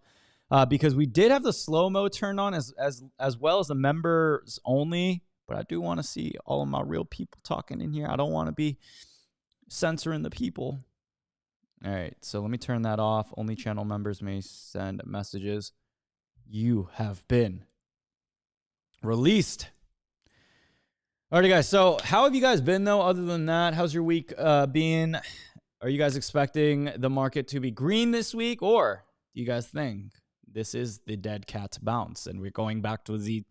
Because we did have the slow-mo turned on as well as the members only. But I do want to see all of my real people talking in here. I don't want to be censoring the people. All right, so let me turn that off. Only channel members may send messages. You have been released. Alrighty, guys. So how have you guys been, though, other than that? How's your week been? Are you guys expecting the market to be green this week? Or do you guys think this is the dead cat's bounce and we're going back to the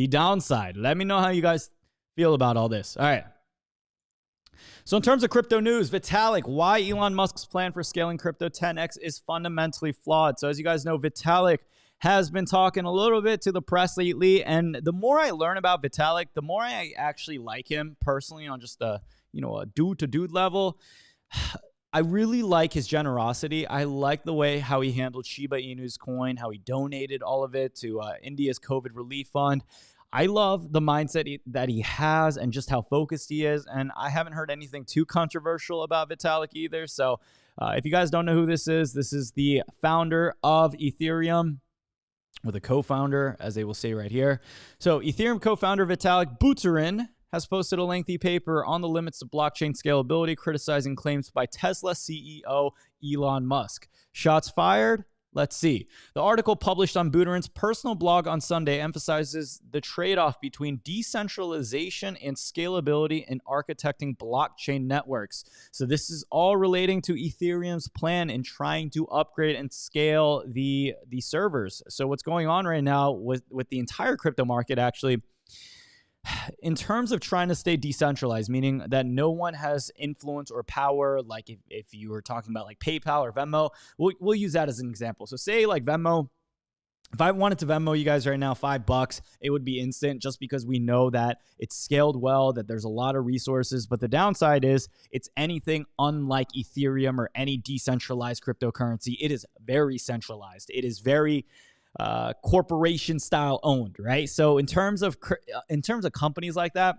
downside? Let me know how you guys feel about all this. All right. So in terms of crypto news, Vitalik, why Elon Musk's plan for scaling crypto 10x is fundamentally flawed. So as you guys know, Vitalik has been talking a little bit to the press lately. And the more I learn about Vitalik, the more I actually like him personally on just a dude to dude level. I really like his generosity. I like the way how he handled Shiba Inu's coin, how he donated all of it to India's COVID relief fund. I love the mindset that he has and just how focused he is. And I haven't heard anything too controversial about Vitalik either. So if you guys don't know who this is the founder of Ethereum, or the co-founder, as they will say right here. So Ethereum co-founder Vitalik Buterin has posted a lengthy paper on the limits of blockchain scalability, criticizing claims by Tesla CEO Elon Musk. Shots fired? Let's see. The article published on Buterin's personal blog on Sunday emphasizes the trade-off between decentralization and scalability in architecting blockchain networks. So this is all relating to Ethereum's plan in trying to upgrade and scale the servers. So what's going on right now with the entire crypto market, actually, in terms of trying to stay decentralized, meaning that no one has influence or power, like if you were talking about like PayPal or Venmo, we'll use that as an example. So say like Venmo, if I wanted to Venmo you guys right now $5, it would be instant just because we know that it's scaled well, that there's a lot of resources. But the downside is it's anything unlike Ethereum or any decentralized cryptocurrency. It is very centralized. It is very corporation style owned, right? So in terms of companies like that,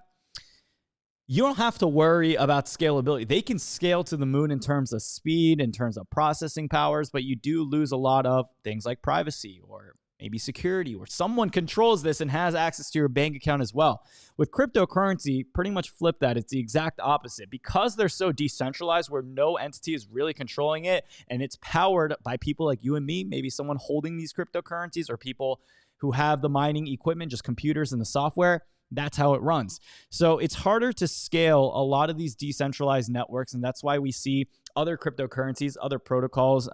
you don't have to worry about scalability. They can scale to the moon in terms of speed, in terms of processing powers, but you do lose a lot of things like privacy or maybe security, or someone controls this and has access to your bank account as well. With cryptocurrency, pretty much flip that. It's the exact opposite. Because they're so decentralized where no entity is really controlling it, and it's powered by people like you and me, maybe someone holding these cryptocurrencies or people who have the mining equipment, just computers and the software, that's how it runs. So it's harder to scale a lot of these decentralized networks, and that's why we see other cryptocurrencies, other protocols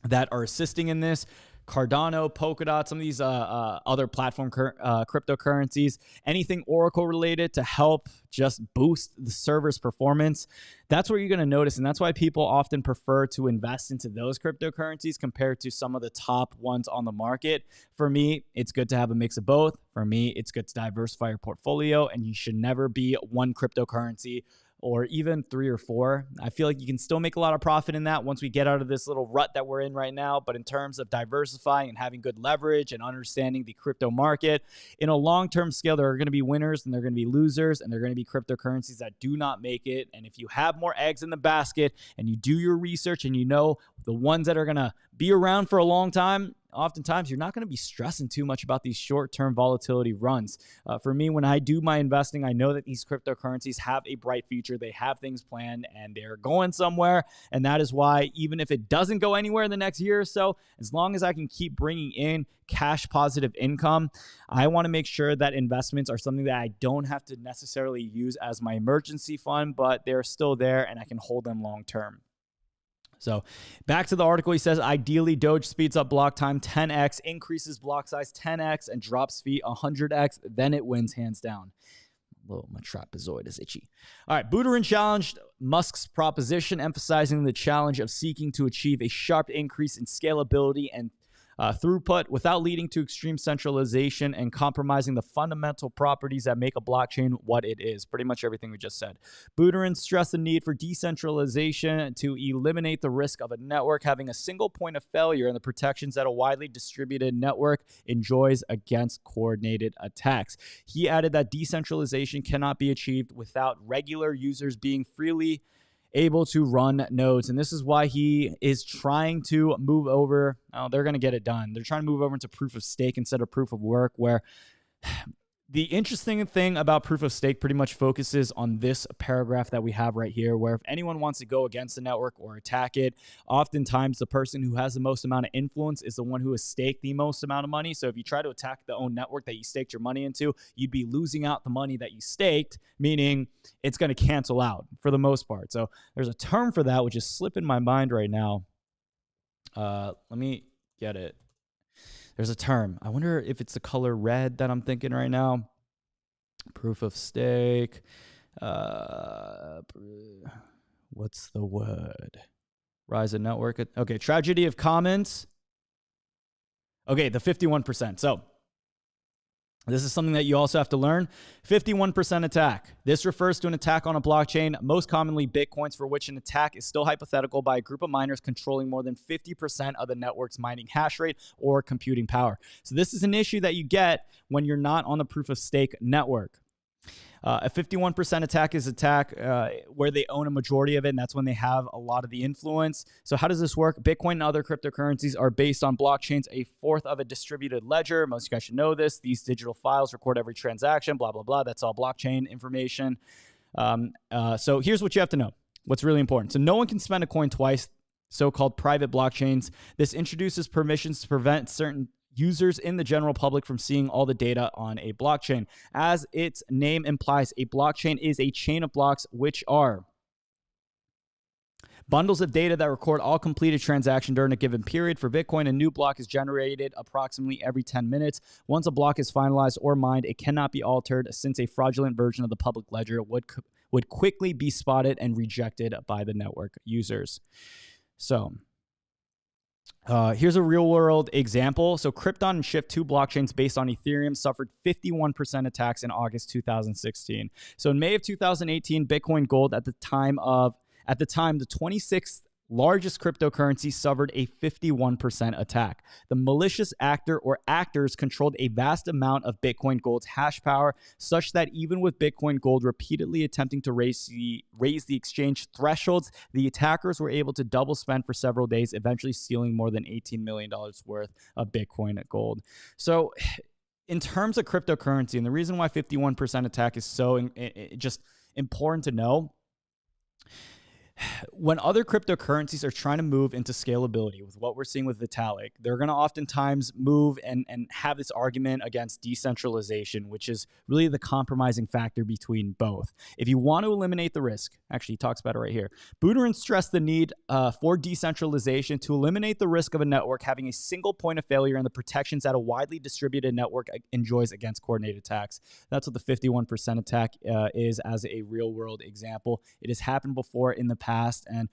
that are assisting in this. Cardano, Polkadot, some of these other platform cryptocurrencies, anything Oracle related to help just boost the server's performance. That's what you're going to notice. And that's why people often prefer to invest into those cryptocurrencies compared to some of the top ones on the market. For me, it's good to have a mix of both. For me, it's good to diversify your portfolio, and you should never be one cryptocurrency or even 3 or 4. I feel like you can still make a lot of profit in that once we get out of this little rut that we're in right now. But in terms of diversifying and having good leverage and understanding the crypto market, in a long-term scale, there are going to be winners and there are going to be losers, and there are going to be cryptocurrencies that do not make it. And if you have more eggs in the basket and you do your research and you know the ones that are going to be around for a long time, oftentimes you're not going to be stressing too much about these short-term volatility runs. For me, when I do my investing, I know that these cryptocurrencies have a bright future. They have things planned and they're going somewhere. And that is why even if it doesn't go anywhere in the next year or so, as long as I can keep bringing in cash positive income, I want to make sure that investments are something that I don't have to necessarily use as my emergency fund, but they're still there and I can hold them long term. So back to the article, he says, ideally, Doge speeds up block time 10x, increases block size 10x, and drops fee 100x. Then it wins hands down. My trapezoid is itchy. All right, Buterin challenged Musk's proposition, emphasizing the challenge of seeking to achieve a sharp increase in scalability and throughput without leading to extreme centralization and compromising the fundamental properties that make a blockchain what it is. Pretty much everything we just said. Buterin stressed the need for decentralization to eliminate the risk of a network having a single point of failure and the protections that a widely distributed network enjoys against coordinated attacks. He added that decentralization cannot be achieved without regular users being freely able to run nodes. And this is why he is trying to move over. Oh, they're going to get it done. They're trying to move over into proof of stake instead of proof of work, where the interesting thing about proof of stake pretty much focuses on this paragraph that we have right here, where if anyone wants to go against the network or attack it, oftentimes the person who has the most amount of influence is the one who has staked the most amount of money. So if you try to attack the own network that you staked your money into, you'd be losing out the money that you staked, meaning it's going to cancel out for the most part. So there's a term for that, which is slipping my mind right now. Let me get it. There's a term. I wonder if it's the color red that I'm thinking right now. Proof of stake. What's the word? Rise of network. Okay, tragedy of commons. Okay, the 51%. So this is something that you also have to learn. 51% attack. This refers to an attack on a blockchain, most commonly Bitcoins, for which an attack is still hypothetical by a group of miners controlling more than 50% of the network's mining hash rate or computing power. So this is an issue that you get when you're not on the proof of stake network. A 51% attack is attack where they own a majority of it, and that's when they have a lot of the influence. So how does this work? Bitcoin and other cryptocurrencies are based on blockchains, a fourth of a distributed ledger. Most of you guys should know this. These digital files record every transaction, blah, blah, blah. That's all blockchain information. So here's what you have to know. What's really important. So no one can spend a coin twice, so-called private blockchains. This introduces permissions to prevent certain users in the general public from seeing all the data on a blockchain. As its name implies, a blockchain is a chain of blocks, which are bundles of data that record all completed transactions during a given period. For Bitcoin, a new block is generated approximately every 10 minutes. Once a block is finalized or mined, it cannot be altered, since a fraudulent version of the public ledger would quickly be spotted and rejected by the network users. So here's a real-world example. So Krypton and Shift, two blockchains based on Ethereum, suffered 51% attacks in August 2016. So in May of 2018, Bitcoin Gold, at the time, the 26th largest cryptocurrency, suffered a 51% attack. The malicious actor or actors controlled a vast amount of Bitcoin Gold's hash power, such that even with Bitcoin Gold repeatedly attempting to raise the exchange thresholds, the attackers were able to double spend for several days, eventually stealing more than $18 million worth of Bitcoin Gold. So in terms of cryptocurrency, and the reason why 51% attack is so just important to know, when other cryptocurrencies are trying to move into scalability with what we're seeing with Vitalik, they're going to oftentimes move and have this argument against decentralization, which is really the compromising factor between both. If you want to eliminate the risk, actually he talks about it right here, Buterin stressed the need for decentralization to eliminate the risk of a network having a single point of failure and the protections that a widely distributed network enjoys against coordinated attacks. That's what the 51% attack is as a real world example. It has happened before in the past, and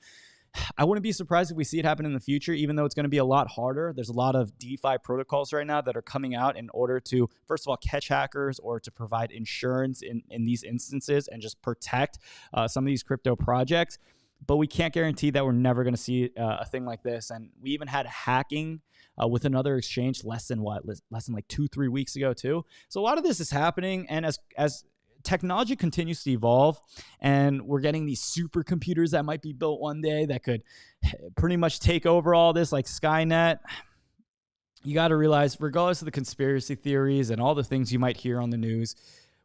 I wouldn't be surprised if we see it happen in the future, even though it's going to be a lot harder. There's a lot of DeFi protocols right now that are coming out in order to, first of all, catch hackers or to provide insurance in these instances and just protect some of these crypto projects. But we can't guarantee that we're never going to see a thing like this. And we even had hacking with another exchange less than like 2-3 weeks ago too. So a lot of this is happening, and as technology continues to evolve and we're getting these supercomputers that might be built one day that could pretty much take over all this, like Skynet, you got to realize, regardless of the conspiracy theories and all the things you might hear on the news,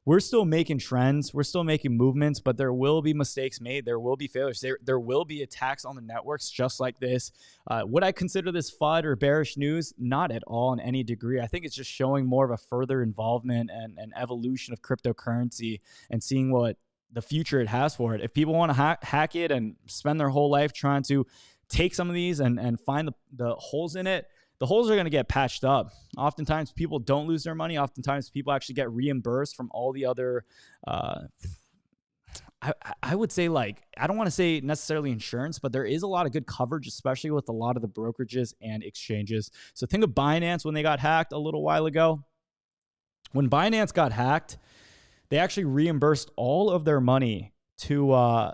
we're still making trends, we're still making movements, but there will be mistakes made, there will be failures, there will be attacks on the networks just like this. Would I consider this FUD or bearish news? Not at all in any degree. I think it's just showing more of a further involvement and evolution of cryptocurrency and seeing what the future it has for it. If people want to hack it and spend their whole life trying to take some of these and find the holes in it, the holes are going to get patched up. Oftentimes people don't lose their money. Oftentimes people actually get reimbursed from all the other, I would say, like, I don't want to say necessarily insurance, but there is a lot of good coverage, especially with a lot of the brokerages and exchanges. So think of Binance when they got hacked a little while ago. When Binance got hacked, they actually reimbursed all of their money to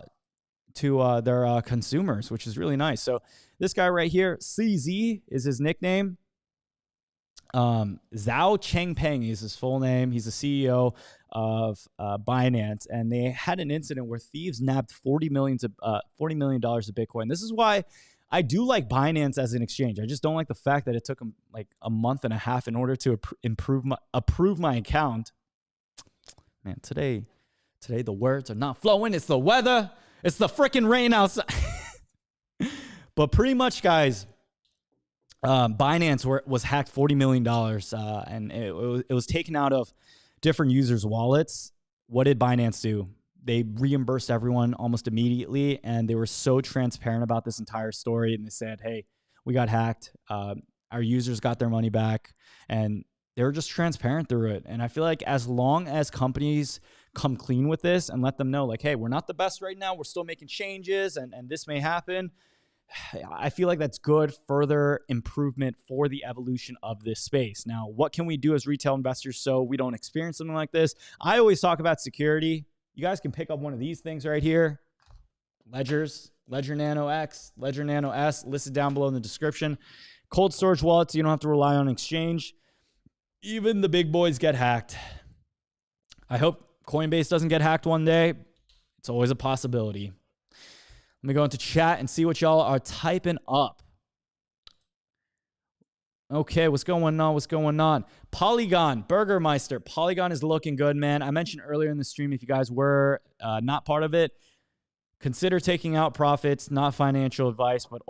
their consumers, which is really nice. So this guy right here, CZ is his nickname. Zhao Chengpeng is his full name. He's the CEO of Binance, and they had an incident where thieves nabbed $40 million of Bitcoin. This is why I do like Binance as an exchange. I just don't like the fact that it took them like a month and a half in order to approve my account. Man, today the words are not flowing. It's the weather. It's the freaking rain outside. But pretty much, guys, Binance was hacked $40 million, and it was taken out of different users' wallets. What did Binance do? They reimbursed everyone almost immediately, and they were so transparent about this entire story. And they said, hey, we got hacked. Our users got their money back, and they were just transparent through it. And I feel like as long as companies come clean with this and let them know, like, hey, we're not the best right now, we're still making changes, and this may happen, I feel like that's good further improvement for the evolution of this space. Now, what can we do as retail investors so we don't experience something like this? I always talk about security. You guys can pick up one of these things right here. Ledgers, Ledger Nano X, Ledger Nano S, listed down below in the description. Cold storage wallets, you don't have to rely on exchange. Even the big boys get hacked. I hope Coinbase doesn't get hacked one day. It's always a possibility. Let me go into chat and see what y'all are typing up. Okay, what's going on? What's going on? Polygon, Burgermeister. Polygon is looking good, man. I mentioned earlier in the stream, if you guys were not part of it, consider taking out profits, not financial advice, but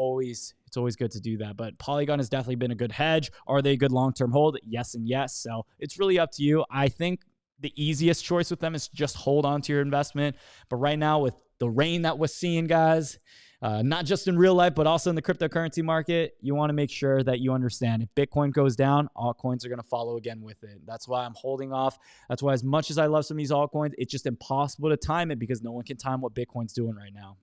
it's always good to do that. But Polygon has definitely been a good hedge. Are they a good long-term hold? Yes and yes. So it's really up to you. I think the easiest choice with them is just hold on to your investment. But right now, with the rain that we're seeing, guys, not just in real life, but also in the cryptocurrency market, you want to make sure that you understand if Bitcoin goes down, altcoins are going to follow again with it. That's why I'm holding off. That's why as much as I love some of these altcoins, it's just impossible to time it because no one can time what Bitcoin's doing right now.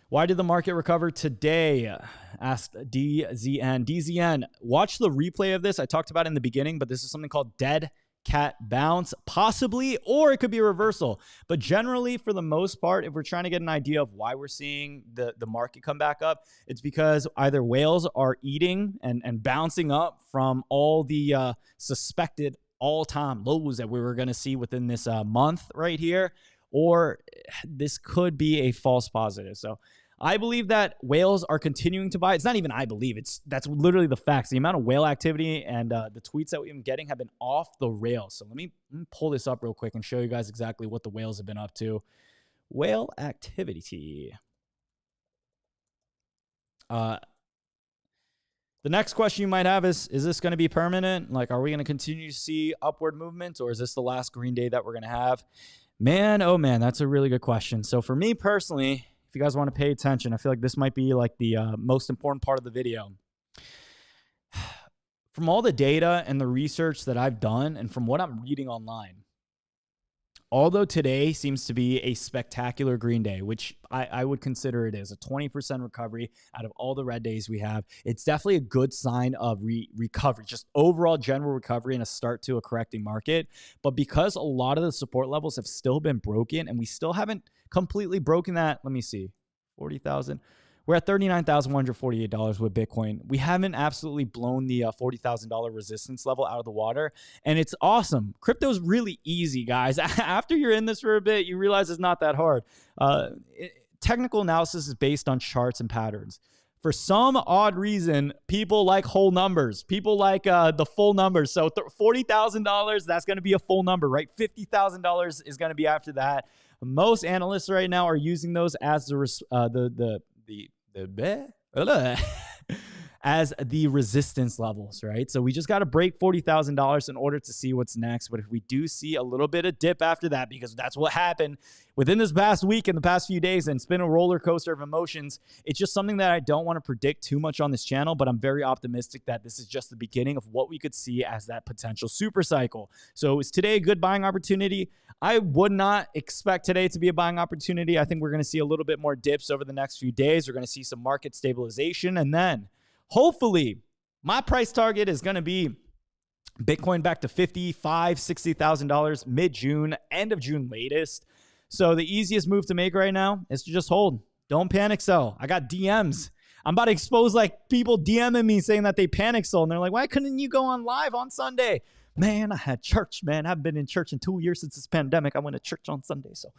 Why did the market recover today? Asked DZN. DZN, watch the replay of this. I talked about it in the beginning, but this is something called dead cat bounce, possibly, or it could be a reversal. But generally, for the most part, if we're trying to get an idea of why we're seeing the market come back up, it's because either whales are eating and bouncing up from all the suspected all-time lows that we were going to see within this month right here, or this could be a false positive. So I believe that whales are continuing to buy. It's not even I believe. That's literally the facts. The amount of whale activity and the tweets that we've been getting have been off the rails. So let me pull this up real quick and show you guys exactly what the whales have been up to. Whale activity. The next question you might have is this going to be permanent? Like, are we going to continue to see upward movements, or is this the last green day that we're going to have? Man, oh man, that's a really good question. So for me personally, if you guys want to pay attention, I feel like this might be like the most important part of the video. From all the data and the research that I've done and from what I'm reading online, although today seems to be a spectacular green day, which I would consider it is, a 20% recovery out of all the red days we have, it's definitely a good sign of recovery, just overall general recovery and a start to a correcting market. But because a lot of the support levels have still been broken and we still haven't completely broken that, let me see, 40,000. We're at $39,148 with Bitcoin. We haven't absolutely blown the $40,000 resistance level out of the water. And it's awesome. Crypto's really easy, guys. After you're in this for a bit, you realize it's not that hard. Technical analysis is based on charts and patterns. For some odd reason, people like whole numbers. People like the full numbers. So $40,000, that's going to be a full number, right? $50,000 is going to be after that. Most analysts right now are using those as as the resistance levels, right? So we just got to break $40,000 in order to see what's next. But if we do see a little bit of dip after that, because that's what happened within this past week and the past few days, and it's been a roller coaster of emotions, it's just something that I don't want to predict too much on this channel, but I'm very optimistic that this is just the beginning of what we could see as that potential super cycle. So is today a good buying opportunity? I would not expect today to be a buying opportunity. I think we're going to see a little bit more dips over the next few days. We're going to see some market stabilization, and then hopefully, my price target is going to be Bitcoin back to $55,000, $60,000 mid-June, end of June latest. So the easiest move to make right now is to just hold. Don't panic sell. I got DMs. I'm about to expose like people DMing me saying that they panic sold. And they're like, why couldn't you go on live on Sunday? Man, I had church, man. I've been in church in 2 years since this pandemic. I went to church on Sunday. So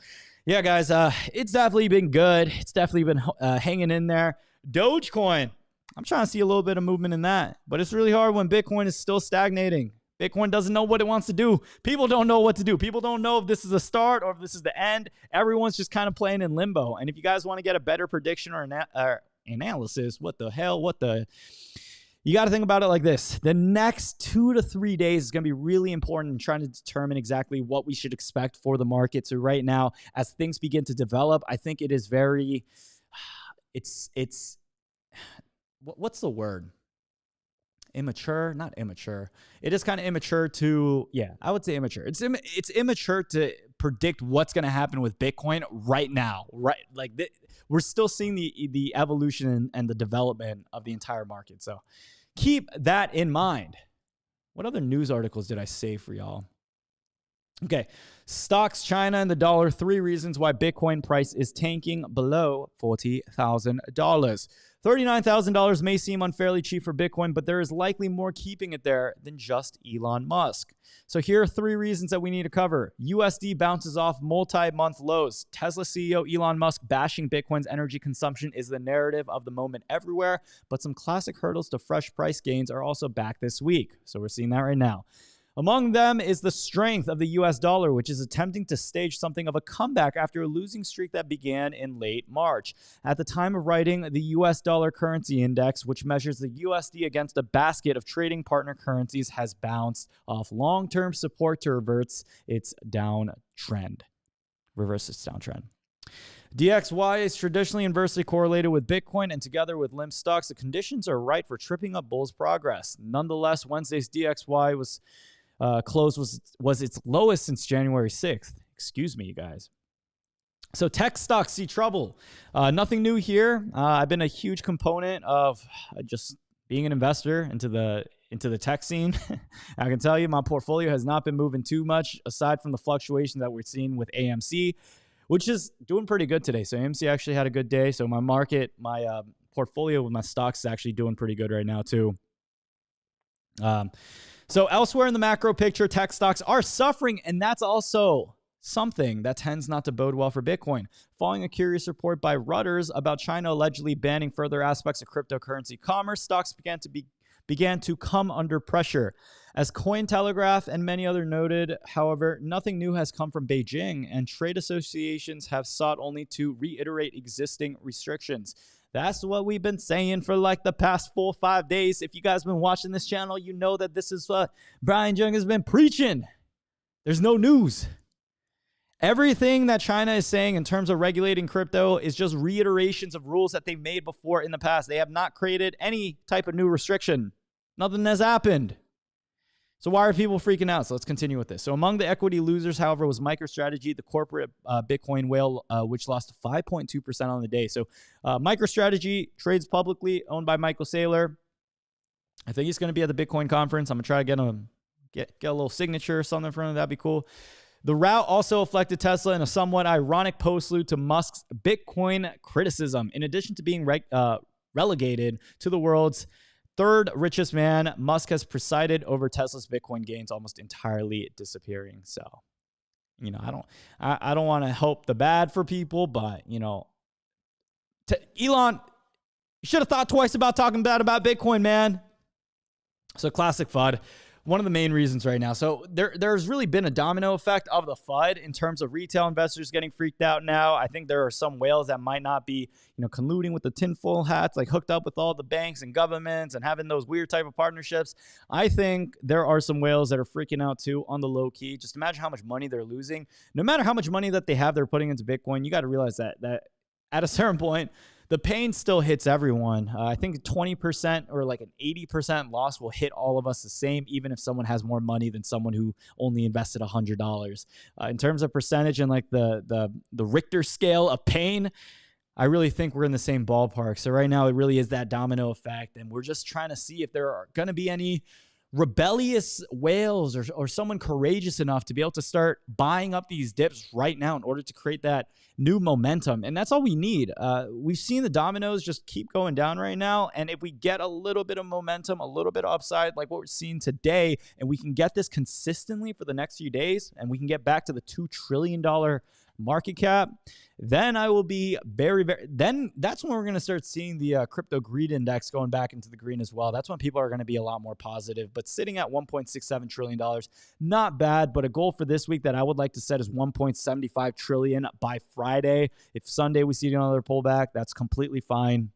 yeah, guys, it's definitely been good. It's definitely been hanging in there. Dogecoin. I'm trying to see a little bit of movement in that, but it's really hard when Bitcoin is still stagnating. Bitcoin doesn't know what it wants to do. People don't know what to do. People don't know if this is a start or if this is the end. Everyone's just kind of playing in limbo. And if you guys want to get a better prediction or analysis, you got to think about it like this. The next 2 to 3 days is going to be really important in trying to determine exactly what we should expect for the market. So right now, as things begin to develop, I think it is very, what's the word? Immature? Not immature. It is kind of immature to, yeah, I would say immature. It's immature to predict what's going to happen with Bitcoin right now. Right, like we're still seeing the evolution and the development of the entire market. So keep that in mind. What other news articles did I save for y'all? Okay, stocks, China, and the dollar. 3 reasons why Bitcoin price is tanking below $40,000. $39,000 may seem unfairly cheap for Bitcoin, but there is likely more keeping it there than just Elon Musk. So here are 3 reasons that we need to cover. USD bounces off multi-month lows. Tesla CEO Elon Musk bashing Bitcoin's energy consumption is the narrative of the moment everywhere, but some classic hurdles to fresh price gains are also back this week. So we're seeing that right now. Among them is the strength of the US dollar, which is attempting to stage something of a comeback after a losing streak that began in late March. At the time of writing, the US dollar currency index, which measures the USD against a basket of trading partner currencies, has bounced off long-term support to reverse its downtrend. DXY is traditionally inversely correlated with Bitcoin, and together with limp stocks, the conditions are right for tripping up bulls progress. Nonetheless, Wednesday's DXY close was its lowest since January 6th. Excuse me, you guys. So tech stocks see trouble. Nothing new here. I've been a huge component of just being an investor into the tech scene. I can tell you my portfolio has not been moving too much aside from the fluctuations that we're seeing with AMC, which is doing pretty good today. So AMC actually had a good day. So my portfolio with my stocks is actually doing pretty good right now too. So elsewhere in the macro picture, tech stocks are suffering, and that's also something that tends not to bode well for Bitcoin. Following a curious report by Reuters about China allegedly banning further aspects of cryptocurrency commerce, stocks began to come under pressure. As Cointelegraph and many others noted, however, nothing new has come from Beijing, and trade associations have sought only to reiterate existing restrictions. That's what we've been saying for like the past 4 or 5 days. If you guys have been watching this channel, you know that this is what Brian Jung has been preaching. There's no news. Everything that China is saying in terms of regulating crypto is just reiterations of rules that they've made before in the past. They have not created any type of new restriction. Nothing has happened. So why are people freaking out? So let's continue with this. So among the equity losers, however, was MicroStrategy, the corporate Bitcoin whale, which lost 5.2% on the day. So MicroStrategy trades publicly, owned by Michael Saylor. I think he's going to be at the Bitcoin conference. I'm going to try to get a little signature or something from him. That'd be cool. The rout also affected Tesla in a somewhat ironic postlude to Musk's Bitcoin criticism. In addition to being relegated to the world's 3rd richest man, Musk has presided over Tesla's Bitcoin gains almost entirely disappearing. So, you know, I don't want to hope the bad for people, but, you know, Elon, you should have thought twice about talking bad about Bitcoin, man. So classic FUD. One of the main reasons right now. So there's really been a domino effect of the FUD in terms of retail investors getting freaked out now. I think there are some whales that might not be, you know, colluding with the tinfoil hats, like hooked up with all the banks and governments and having those weird type of partnerships. I think there are some whales that are freaking out too on the low key. Just imagine how much money they're losing. No matter how much money that they have, they're putting into Bitcoin. You got to realize that at a certain point, the pain still hits everyone. I think 20% or like an 80% loss will hit all of us the same, even if someone has more money than someone who only invested $100. In terms of percentage and like the Richter scale of pain, I really think we're in the same ballpark. So right now it really is that domino effect, and we're just trying to see if there are going to be any rebellious whales or someone courageous enough to be able to start buying up these dips right now in order to create that new momentum. And that's all we need. We've seen the dominoes just keep going down right now. And if we get a little bit of momentum, a little bit of upside, like what we're seeing today, and we can get this consistently for the next few days, and we can get back to the $2 trillion market cap, then I will be then that's when we're going to start seeing the crypto greed index going back into the green as well. That's when people are going to be a lot more positive. But sitting at $1.67 trillion, not bad. But a goal for this week that I would like to set is $1.75 trillion by Friday. If Sunday we see another pullback, that's completely fine.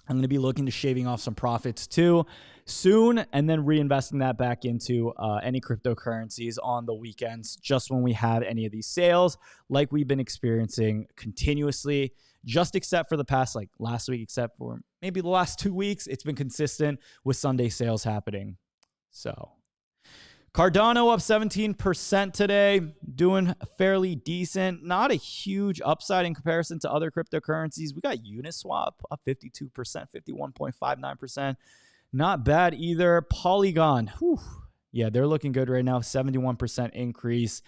I'm going to be looking to shaving off some profits too soon, and then reinvesting that back into any cryptocurrencies on the weekends, just when we have any of these sales like we've been experiencing continuously, just except for the past, like last week, except for maybe the last 2 weeks, it's been consistent with Sunday sales happening. So Cardano up 17% today. doing fairly decent. Not a huge upside in comparison to other cryptocurrencies. We got Uniswap up 52%, 51.59%. Not bad either. Polygon, whew. Yeah, they're looking good right now. 71% increase,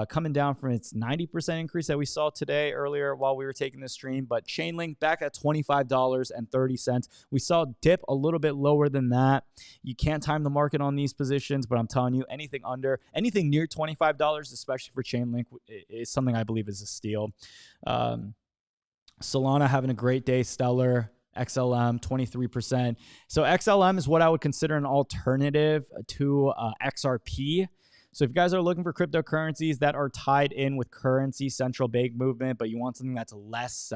coming down from its 90% increase that we saw today earlier while we were taking the stream. But Chainlink back at $25.30. We saw it dip a little bit lower than that. You can't time the market on these positions, but I'm telling you, anything near $25, especially for Chainlink, is something I believe is a steal. Solana having a great day, stellar. XLM, 23%. So XLM is what I would consider an alternative to XRP. So if you guys are looking for cryptocurrencies that are tied in with currency, central bank movement, but you want something that's less,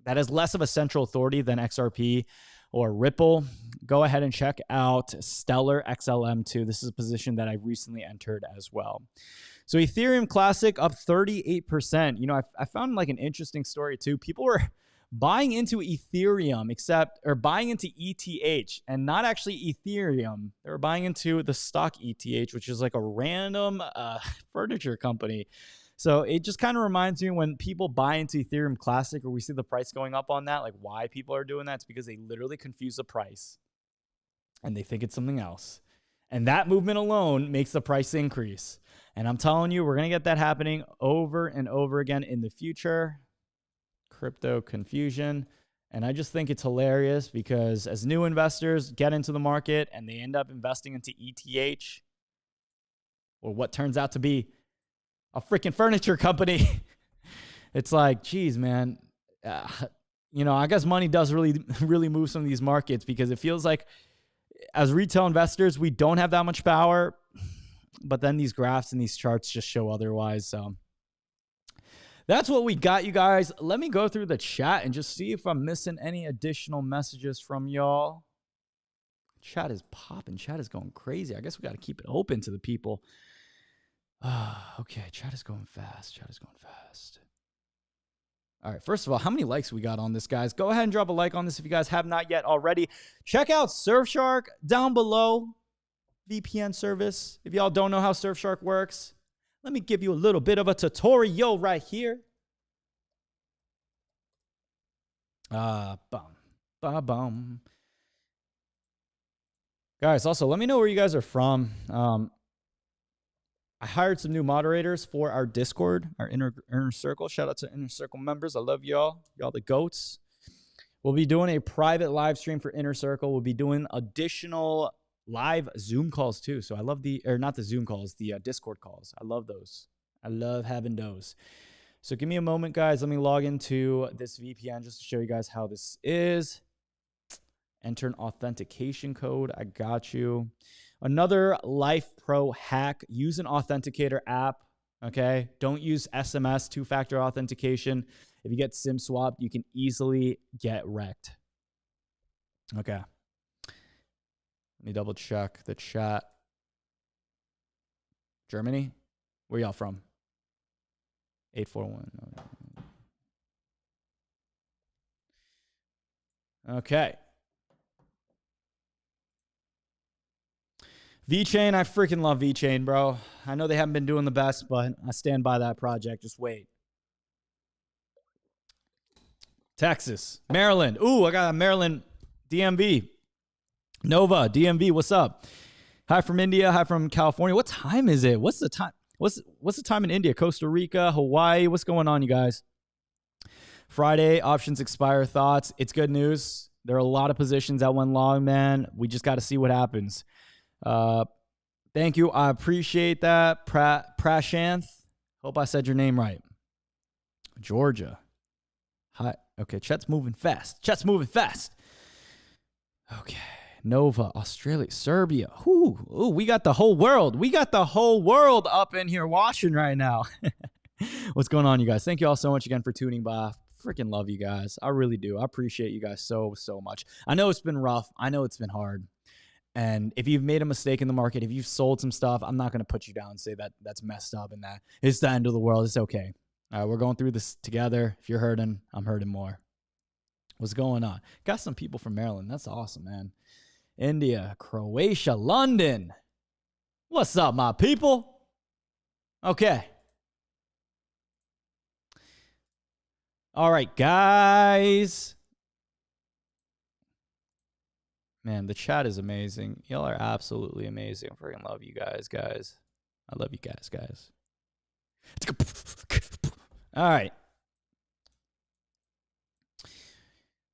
that has less of a central authority than XRP or Ripple, go ahead and check out Stellar XLM2. This is a position that I recently entered as well. So Ethereum Classic up 38%. You know, I found like an interesting story too. People were buying into Ethereum, buying into ETH and not actually Ethereum. They were buying into the stock ETH, which is like a random furniture company. So it just kind of reminds me when people buy into Ethereum Classic or we see the price going up on that, like why people are doing that. It's because they literally confuse the price and they think it's something else. And that movement alone makes the price increase. And I'm telling you, we're going to get that happening over and over again in the future. Crypto confusion. And I just think it's hilarious because as new investors get into the market and they end up investing into ETH or what turns out to be a freaking furniture company, it's like, geez, man, you know, I guess money does really move some of these markets because it feels like as retail investors, we don't have that much power, but then these graphs and these charts just show otherwise. So that's what we got, you guys. Let me go through the chat and just see if I'm missing any additional messages from y'all. Chat is popping. Chat is going crazy. I guess we got to keep it open to the people. Okay, chat is going fast. Chat is going fast. All right, first of all, how many likes we got on this, guys? Go ahead and drop a like on this if you guys have not yet already. Check out Surfshark down below. VPN service. If y'all don't know how Surfshark works, let me give you a little bit of a tutorial right here. Bum. Guys, also, let me know where you guys are from. I hired some new moderators for our Discord, our inner circle. Shout out to inner circle members. I love y'all. Y'all the goats. We'll be doing a private live stream for inner circle. We'll be doing additional live Zoom calls too. So I love not the Zoom calls, the Discord calls. I love those. I love having those. So give me a moment, guys. Let me log into this VPN just to show you guys how this is. Enter an authentication code. I got you. Another Life Pro hack. Use an authenticator app. Okay. Don't use SMS, two-factor authentication. If you get SIM swapped, you can easily get wrecked. Okay. Let me double check the chat. Germany? Where y'all from? 841. Okay. VeChain, I freaking love VeChain, bro. I know they haven't been doing the best, but I stand by that project. Just wait. Texas. Maryland. Ooh, I got a Maryland DMV. Nova, DMV, what's up? Hi from India. Hi from California. What time is it? What's the time? What's the time in India? Costa Rica, Hawaii. What's going on, you guys? Friday, options expire. Thoughts? It's good news. There are a lot of positions that went long, man. We just got to see what happens. Thank you. I appreciate that. Prashanth. Hope I said your name right. Georgia. Hi. Okay, Chet's moving fast. Okay. Nova, Australia, Serbia. Ooh, we got the whole world. We got the whole world up in here watching right now. What's going on, you guys? Thank you all so much again for tuning by. Freaking love you guys. I really do. I appreciate you guys so much. I know it's been rough. I know it's been hard. And if you've made a mistake in the market, if you've sold some stuff, I'm not going to put you down and say that that's messed up and that it's the end of the world. It's okay. All right, we're going through this together. If you're hurting, I'm hurting more. What's going on? Got some people from Maryland. That's awesome, man. India, Croatia, London. What's up, my people? Okay. All right, guys. Man, the chat is amazing. Y'all are absolutely amazing. I freaking love you guys. I love you guys. All right.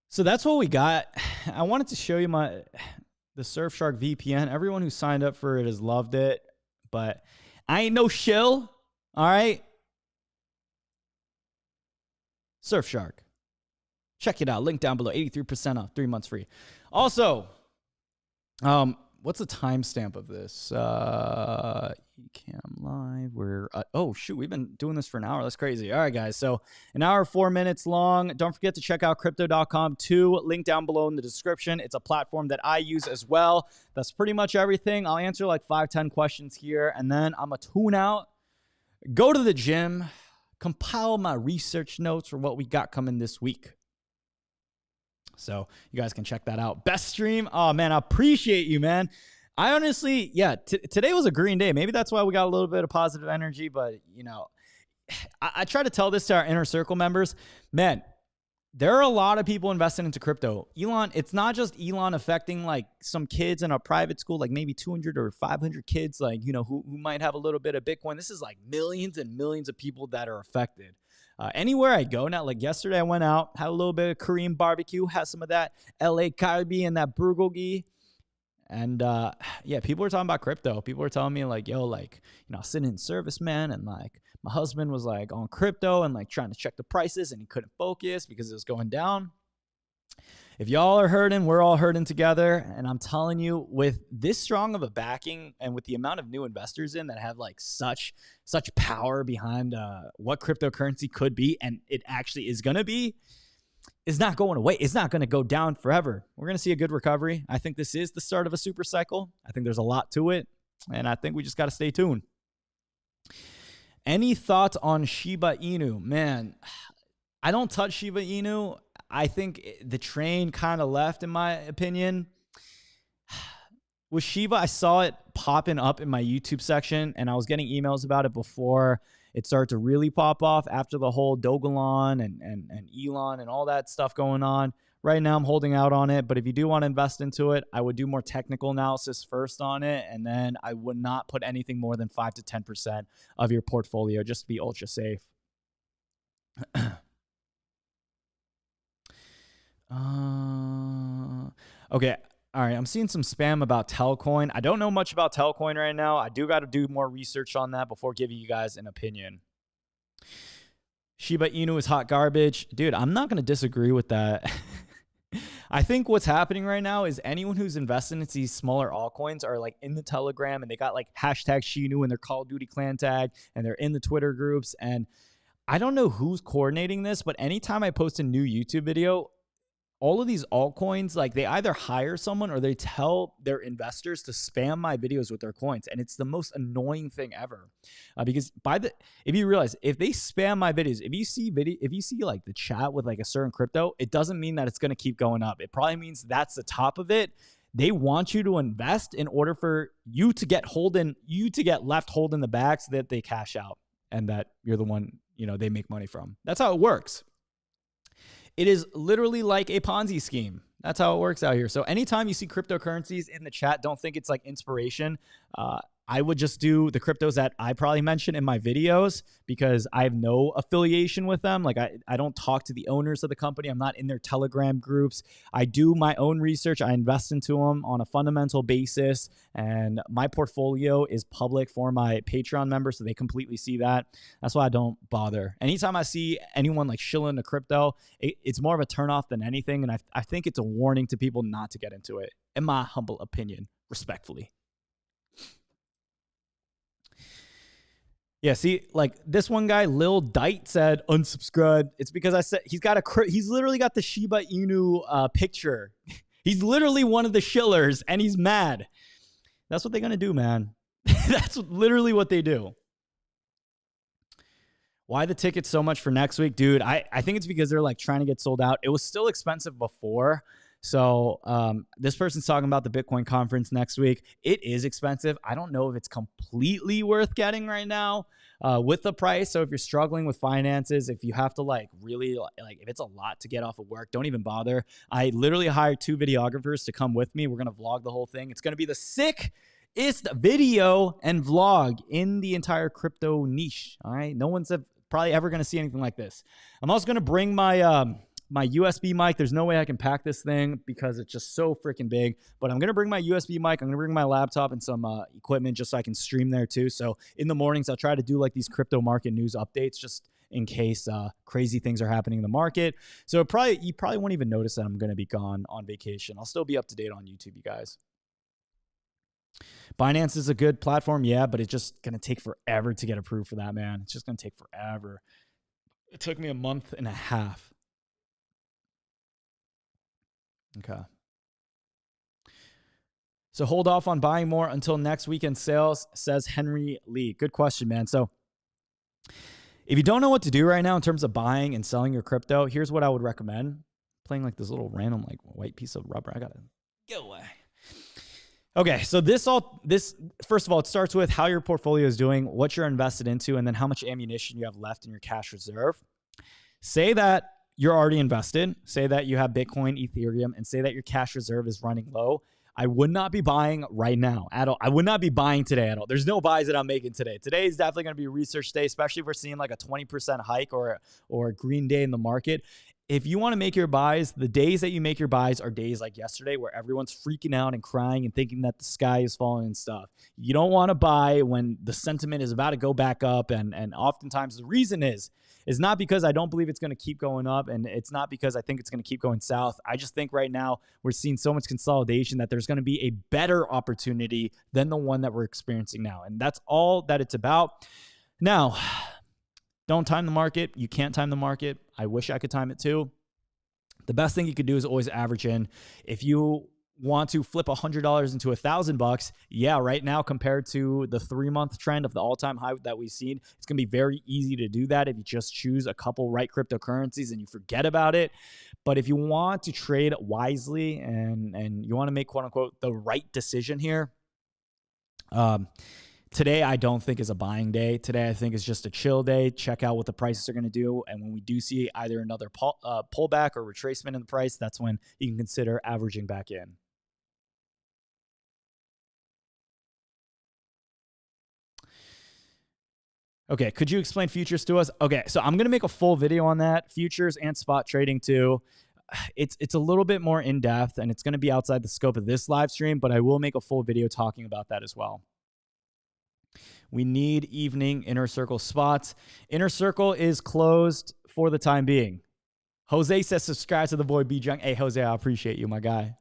So that's what we got. I wanted to show you the Surfshark VPN. Everyone who signed up for it has loved it, but I ain't no shill. All right. Surfshark. Check it out. Link down below. 83% off. 3 months free. Also, what's the timestamp of this? Cam live. Oh shoot, we've been doing this for an hour. That's crazy. All right, guys. So an hour, 4 minutes long. Don't forget to check out crypto.com too. Link down below in the description. It's a platform that I use as well. That's pretty much everything. I'll answer like 5-10 questions here, and then I'm gonna tune out, go to the gym, compile my research notes for what we got coming this week. So you guys can check that out. Best stream. Oh, man, I appreciate you, man. I honestly, yeah, today was a green day. Maybe that's why we got a little bit of positive energy. But, you know, I try to tell this to our inner circle members. Man, there are a lot of people investing into crypto. Elon, it's not just Elon affecting like some kids in a private school, like maybe 200 or 500 kids, like, you know, who might have a little bit of Bitcoin. This is like millions and millions of people that are affected. Anywhere I go now, like yesterday I went out, had a little bit of Korean barbecue, had some of that LA kalbi and that bulgogi. And yeah, people were talking about crypto. People were telling me like, yo, like, you know, I was sitting in service, man, and like my husband was like on crypto and like trying to check the prices and he couldn't focus because it was going down. If y'all are hurting, we're all hurting together. And I'm telling you, with this strong of a backing and with the amount of new investors in that have like such power behind what cryptocurrency could be, and it actually is going to be, is not going away. It's not going to go down forever. We're going to see a good recovery. I think this is the start of a super cycle. I think there's a lot to it. And I think we just got to stay tuned. Any thoughts on Shiba Inu? Man, I don't touch Shiba Inu. I think the train kind of left, in my opinion. With Shiba, I saw it popping up in my YouTube section, and I was getting emails about it before it started to really pop off after the whole Dogelon and Elon and all that stuff going on. Right now, I'm holding out on it, but if you do want to invest into it, I would do more technical analysis first on it, and then I would not put anything more than 5 to 10% of your portfolio just to be ultra safe. Okay. All right. I'm seeing some spam about Telcoin. I don't know much about Telcoin right now. I do got to do more research on that before giving you guys an opinion. Shiba Inu is hot garbage. Dude, I'm not going to disagree with that. I think what's happening right now is anyone who's invested into these smaller altcoins are like in the Telegram and they got like hashtag Shinu in their Call of Duty clan tag and they're in the Twitter groups. And I don't know who's coordinating this, but anytime I post a new YouTube video, all of these altcoins, like they either hire someone or they tell their investors to spam my videos with their coins. And it's the most annoying thing ever. Because if you realize, if they spam my videos, if you see like the chat with like a certain crypto, it doesn't mean that it's going to keep going up. It probably means that's the top of it. They want you to invest in order for you to get left holding the bag so that they cash out and that you're the one, you know, they make money from. That's how it works. It is literally like a Ponzi scheme. That's how it works out here. So anytime you see cryptocurrencies in the chat, don't think it's like inspiration. I would just do the cryptos that I probably mentioned in my videos because I have no affiliation with them. Like I don't talk to the owners of the company. I'm not in their Telegram groups. I do my own research. I invest into them on a fundamental basis. And my portfolio is public for my Patreon members, so they completely see that. That's why I don't bother. Anytime I see anyone like shilling a crypto, it's more of a turnoff than anything. And I think it's a warning to people not to get into it, in my humble opinion, respectfully. Yeah, see, like this one guy, Lil Dite, said unsubscribe. It's because I said he's literally got the Shiba Inu picture. He's literally one of the shillers, and he's mad. That's what they're gonna do, man. That's literally what they do. Why the tickets so much for next week, dude? I think it's because they're like trying to get sold out. It was still expensive before, So this person's talking about the Bitcoin conference next week. It is expensive. I don't know if it's completely worth getting right now with the price. So if you're struggling with finances, if you have to like really like if it's a lot to get off of work, don't even bother. I literally hired 2 videographers to come with me. We're going to vlog the whole thing. It's going to be the sickest video and vlog in the entire crypto niche. All right. No one's probably ever going to see anything like this. I'm also going to bring my my USB mic. There's no way I can pack this thing because it's just so freaking big. But I'm going to bring my USB mic. I'm going to bring my laptop and some equipment just so I can stream there too. So in the mornings, I'll try to do like these crypto market news updates just in case crazy things are happening in the market. So you probably won't even notice that I'm going to be gone on vacation. I'll still be up to date on YouTube, you guys. Binance is a good platform, yeah, but it's just going to take forever to get approved for that, man. It's just going to take forever. It took me a month and a half. Okay. So hold off on buying more until next weekend sales, says Henry Lee. Good question, man. So if you don't know what to do right now in terms of buying and selling your crypto, here's what I would recommend. Playing like this little random like white piece of rubber. I got to get away. Okay, so this first of all, it starts with how your portfolio is doing, what you're invested into, and then how much ammunition you have left in your cash reserve. Say that you're already invested. Say that you have Bitcoin, Ethereum, and say that your cash reserve is running low. I would not be buying right now at all. I would not be buying today at all. There's no buys that I'm making today. Today is definitely going to be a research day, especially if we're seeing like a 20% hike or a green day in the market. If you want to make your buys, the days that you make your buys are days like yesterday where everyone's freaking out and crying and thinking that the sky is falling and stuff. You don't want to buy when the sentiment is about to go back up. And oftentimes the reason is not because I don't believe it's going to keep going up, and it's not because I think it's going to keep going south. I just think right now we're seeing so much consolidation that there's going to be a better opportunity than the one that we're experiencing now. And that's all that it's about. Now, don't time the market. You can't time the market. I wish I could time it too. The best thing you could do is always average in. If you want to flip $100 into $1,000, yeah, right now compared to the 3-month trend of the all-time high that we've seen, it's going to be very easy to do that if you just choose a couple right cryptocurrencies and you forget about it. But if you want to trade wisely and you want to make quote unquote the right decision here, today, I don't think is a buying day. Today, I think is just a chill day. Check out what the prices are going to do. And when we do see either another pullback or retracement in the price, that's when you can consider averaging back in. Okay, could you explain futures to us? Okay, so I'm going to make a full video on that, futures and spot trading too. It's a little bit more in-depth, and it's going to be outside the scope of this live stream, but I will make a full video talking about that as well. We need evening inner circle spots. Inner circle is closed for the time being. Jose says subscribe to the boy B Jung. Hey, Jose, I appreciate you, my guy.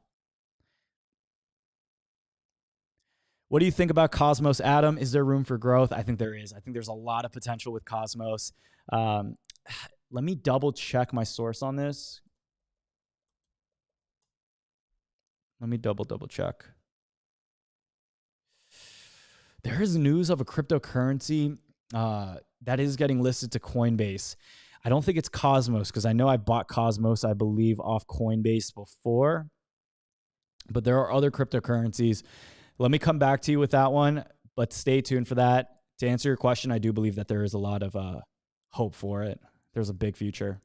What do you think about Cosmos, Adam? Is there room for growth? I think there is. I think there's a lot of potential with Cosmos. Let me double check my source on this. Let me double check. There is news of a cryptocurrency that is getting listed to Coinbase. I don't think it's Cosmos because I know I bought Cosmos, I believe, off Coinbase before. But there are other cryptocurrencies. Let me come back to you with that one, but stay tuned for that. To answer your question, I do believe that there is a lot of hope for it. There's a big future.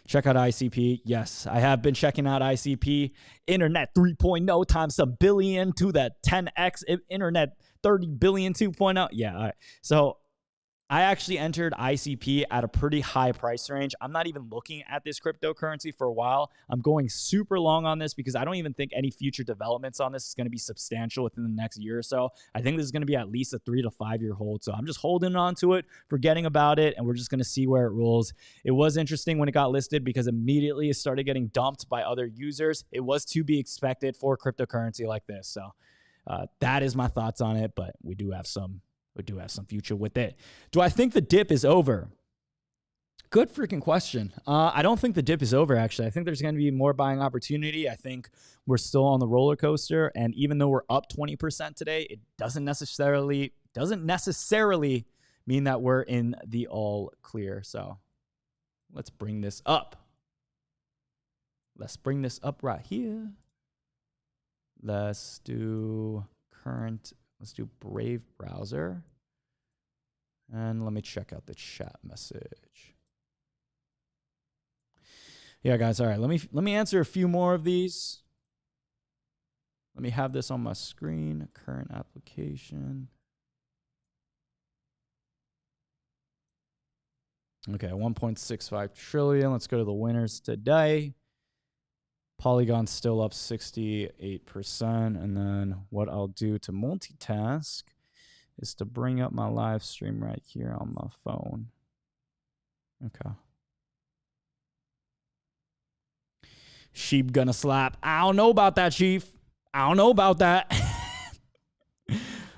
Check out ICP. Yes, I have been checking out ICP. Internet 3.0 times a billion to the 10x. Internet 30 billion 2.0. Yeah, all right. So I actually entered ICP at a pretty high price range. I'm not even looking at this cryptocurrency for a while. I'm going super long on this because I don't even think any future developments on this is going to be substantial within the next year or so. I think this is going to be at least a 3 to 5 year hold. So I'm just holding on to it, forgetting about it, and we're just going to see where it rolls. It was interesting when it got listed because immediately it started getting dumped by other users. It was to be expected for a cryptocurrency like this. So that is my thoughts on it, but we do have some future with it. Do I think the dip is over? Good freaking question. I don't think the dip is over, actually. I think there's going to be more buying opportunity. I think we're still on the roller coaster. And even though we're up 20% today, it doesn't necessarily mean that we're in the all clear. So let's bring this up. Let's bring this up right here. Let's do current. Let's do Brave browser. And let me check out the chat message. Yeah, guys. All right. Let me answer a few more of these. Let me have this on my screen. Current application. Okay, 1.65 trillion. Let's go to the winners today. Polygon's still up 68%. And then what I'll do to multitask is to bring up my live stream right here on my phone. Okay. Sheep gonna slap. I don't know about that, Chief. I don't know about that.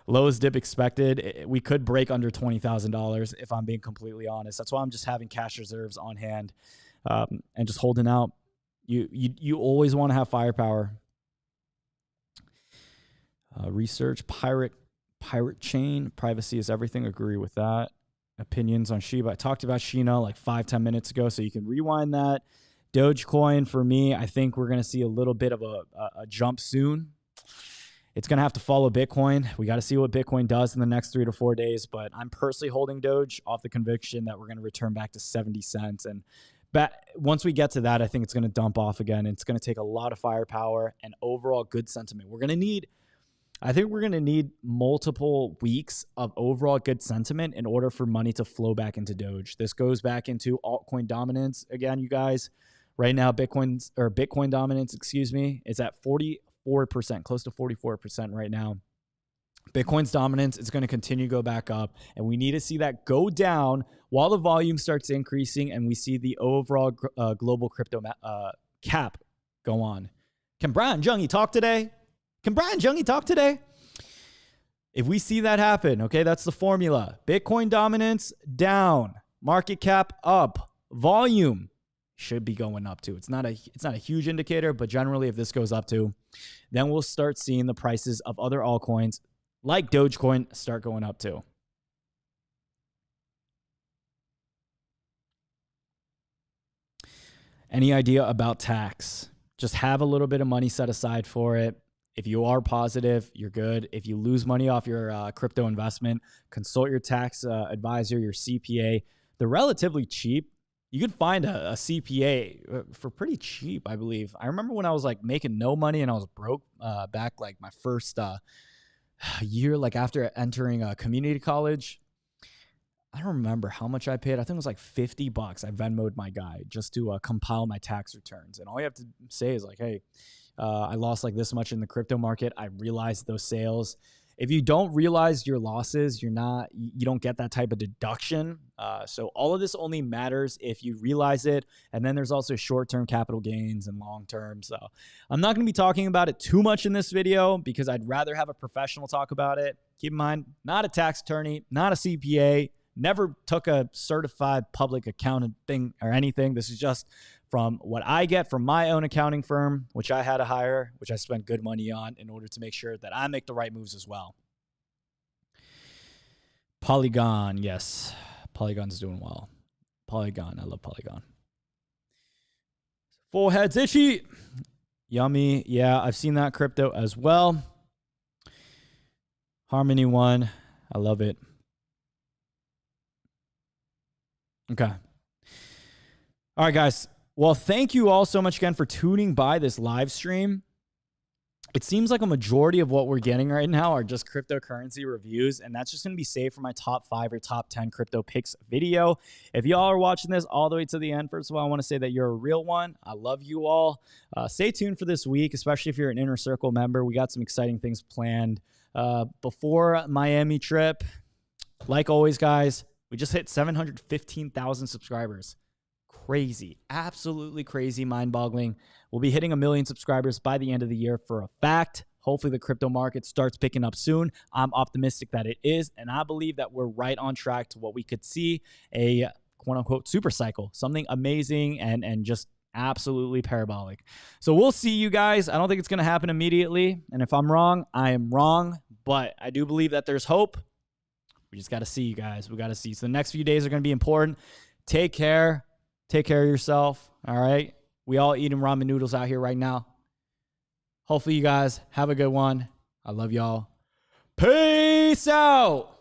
Lowest dip expected. We could break under $20,000 if I'm being completely honest. That's why I'm just having cash reserves on hand and just holding out. You always want to have firepower. Research pirate chain. Privacy is everything. Agree with that. Opinions on Shiba. I talked about Shina like 5-10 minutes ago, so you can rewind that. Dogecoin for me, I think we're going to see a little bit of a jump soon. It's going to have to follow Bitcoin. We got to see what Bitcoin does in the next 3 to 4 days. But I'm personally holding Doge off the conviction that we're going to return back to 70 cents. And once we get to that, I think it's going to dump off again. It's going to take a lot of firepower and overall good sentiment. I think we're going to need multiple weeks of overall good sentiment in order for money to flow back into Doge. This goes back into altcoin dominance. Again, you guys, right now, Bitcoin dominance, is at 44%, close to 44% right now. Bitcoin's dominance is going to continue to go back up, and we need to see that go down while the volume starts increasing and we see the overall global crypto cap go on. Can Brian Jungi talk today? If we see that happen, okay, that's the formula. Bitcoin dominance down, market cap up, volume should be going up too. It's not a huge indicator, but generally if this goes up too, then we'll start seeing the prices of other altcoins like Dogecoin start going up too. Any idea about tax? Just have a little bit of money set aside for it. If you are positive, you're good. If you lose money off your crypto investment, consult your tax advisor, your CPA. They're relatively cheap. You can find a CPA for pretty cheap, I believe. I remember when I was like making no money and I was broke back like my first year, like after entering community college. I don't remember how much I paid. I think it was like $50. I Venmo'd my guy just to compile my tax returns. And all you have to say is like, hey, I lost like this much in the crypto market. I realized those sales. If you don't realize your losses, you don't get that type of deduction. So all of this only matters if you realize it. And then there's also short-term capital gains and long-term. So I'm not going to be talking about it too much in this video because I'd rather have a professional talk about it. Keep in mind, not a tax attorney, not a CPA, never took a certified public accountant thing or anything. This is just from what I get from my own accounting firm, which I had to hire, which I spent good money on in order to make sure that I make the right moves as well. Polygon, yes. Polygon's doing well. Polygon, I love Polygon. Forehead's itchy. Yummy. Yeah, I've seen that crypto as well. Harmony One, I love it. Okay. All right, guys. Well, thank you all so much again for tuning by this live stream. It seems like a majority of what we're getting right now are just cryptocurrency reviews, and that's just going to be saved for my top 5 or top 10 crypto picks video. If y'all are watching this all the way to the end, first of all, I want to say that you're a real one. I love you all. Stay tuned for this week, especially if you're an Inner Circle member. We got some exciting things planned before Miami trip. Like always, guys, we just hit 715,000 subscribers. Crazy, absolutely crazy, mind-boggling. We'll be hitting 1 million subscribers by the end of the year for a fact. Hopefully the crypto market starts picking up soon. I'm optimistic that it is, and I believe that we're right on track to what we could see, a quote-unquote super cycle, something amazing and just absolutely parabolic. So we'll see you guys. I don't think it's going to happen immediately, and if I'm wrong, I am wrong, but I do believe that there's hope. We just got to see, you guys. We got to see. So the next few days are going to be important. Take care. Take care of yourself, all right? We all eating ramen noodles out here right now. Hopefully you guys have a good one. I love y'all. Peace out.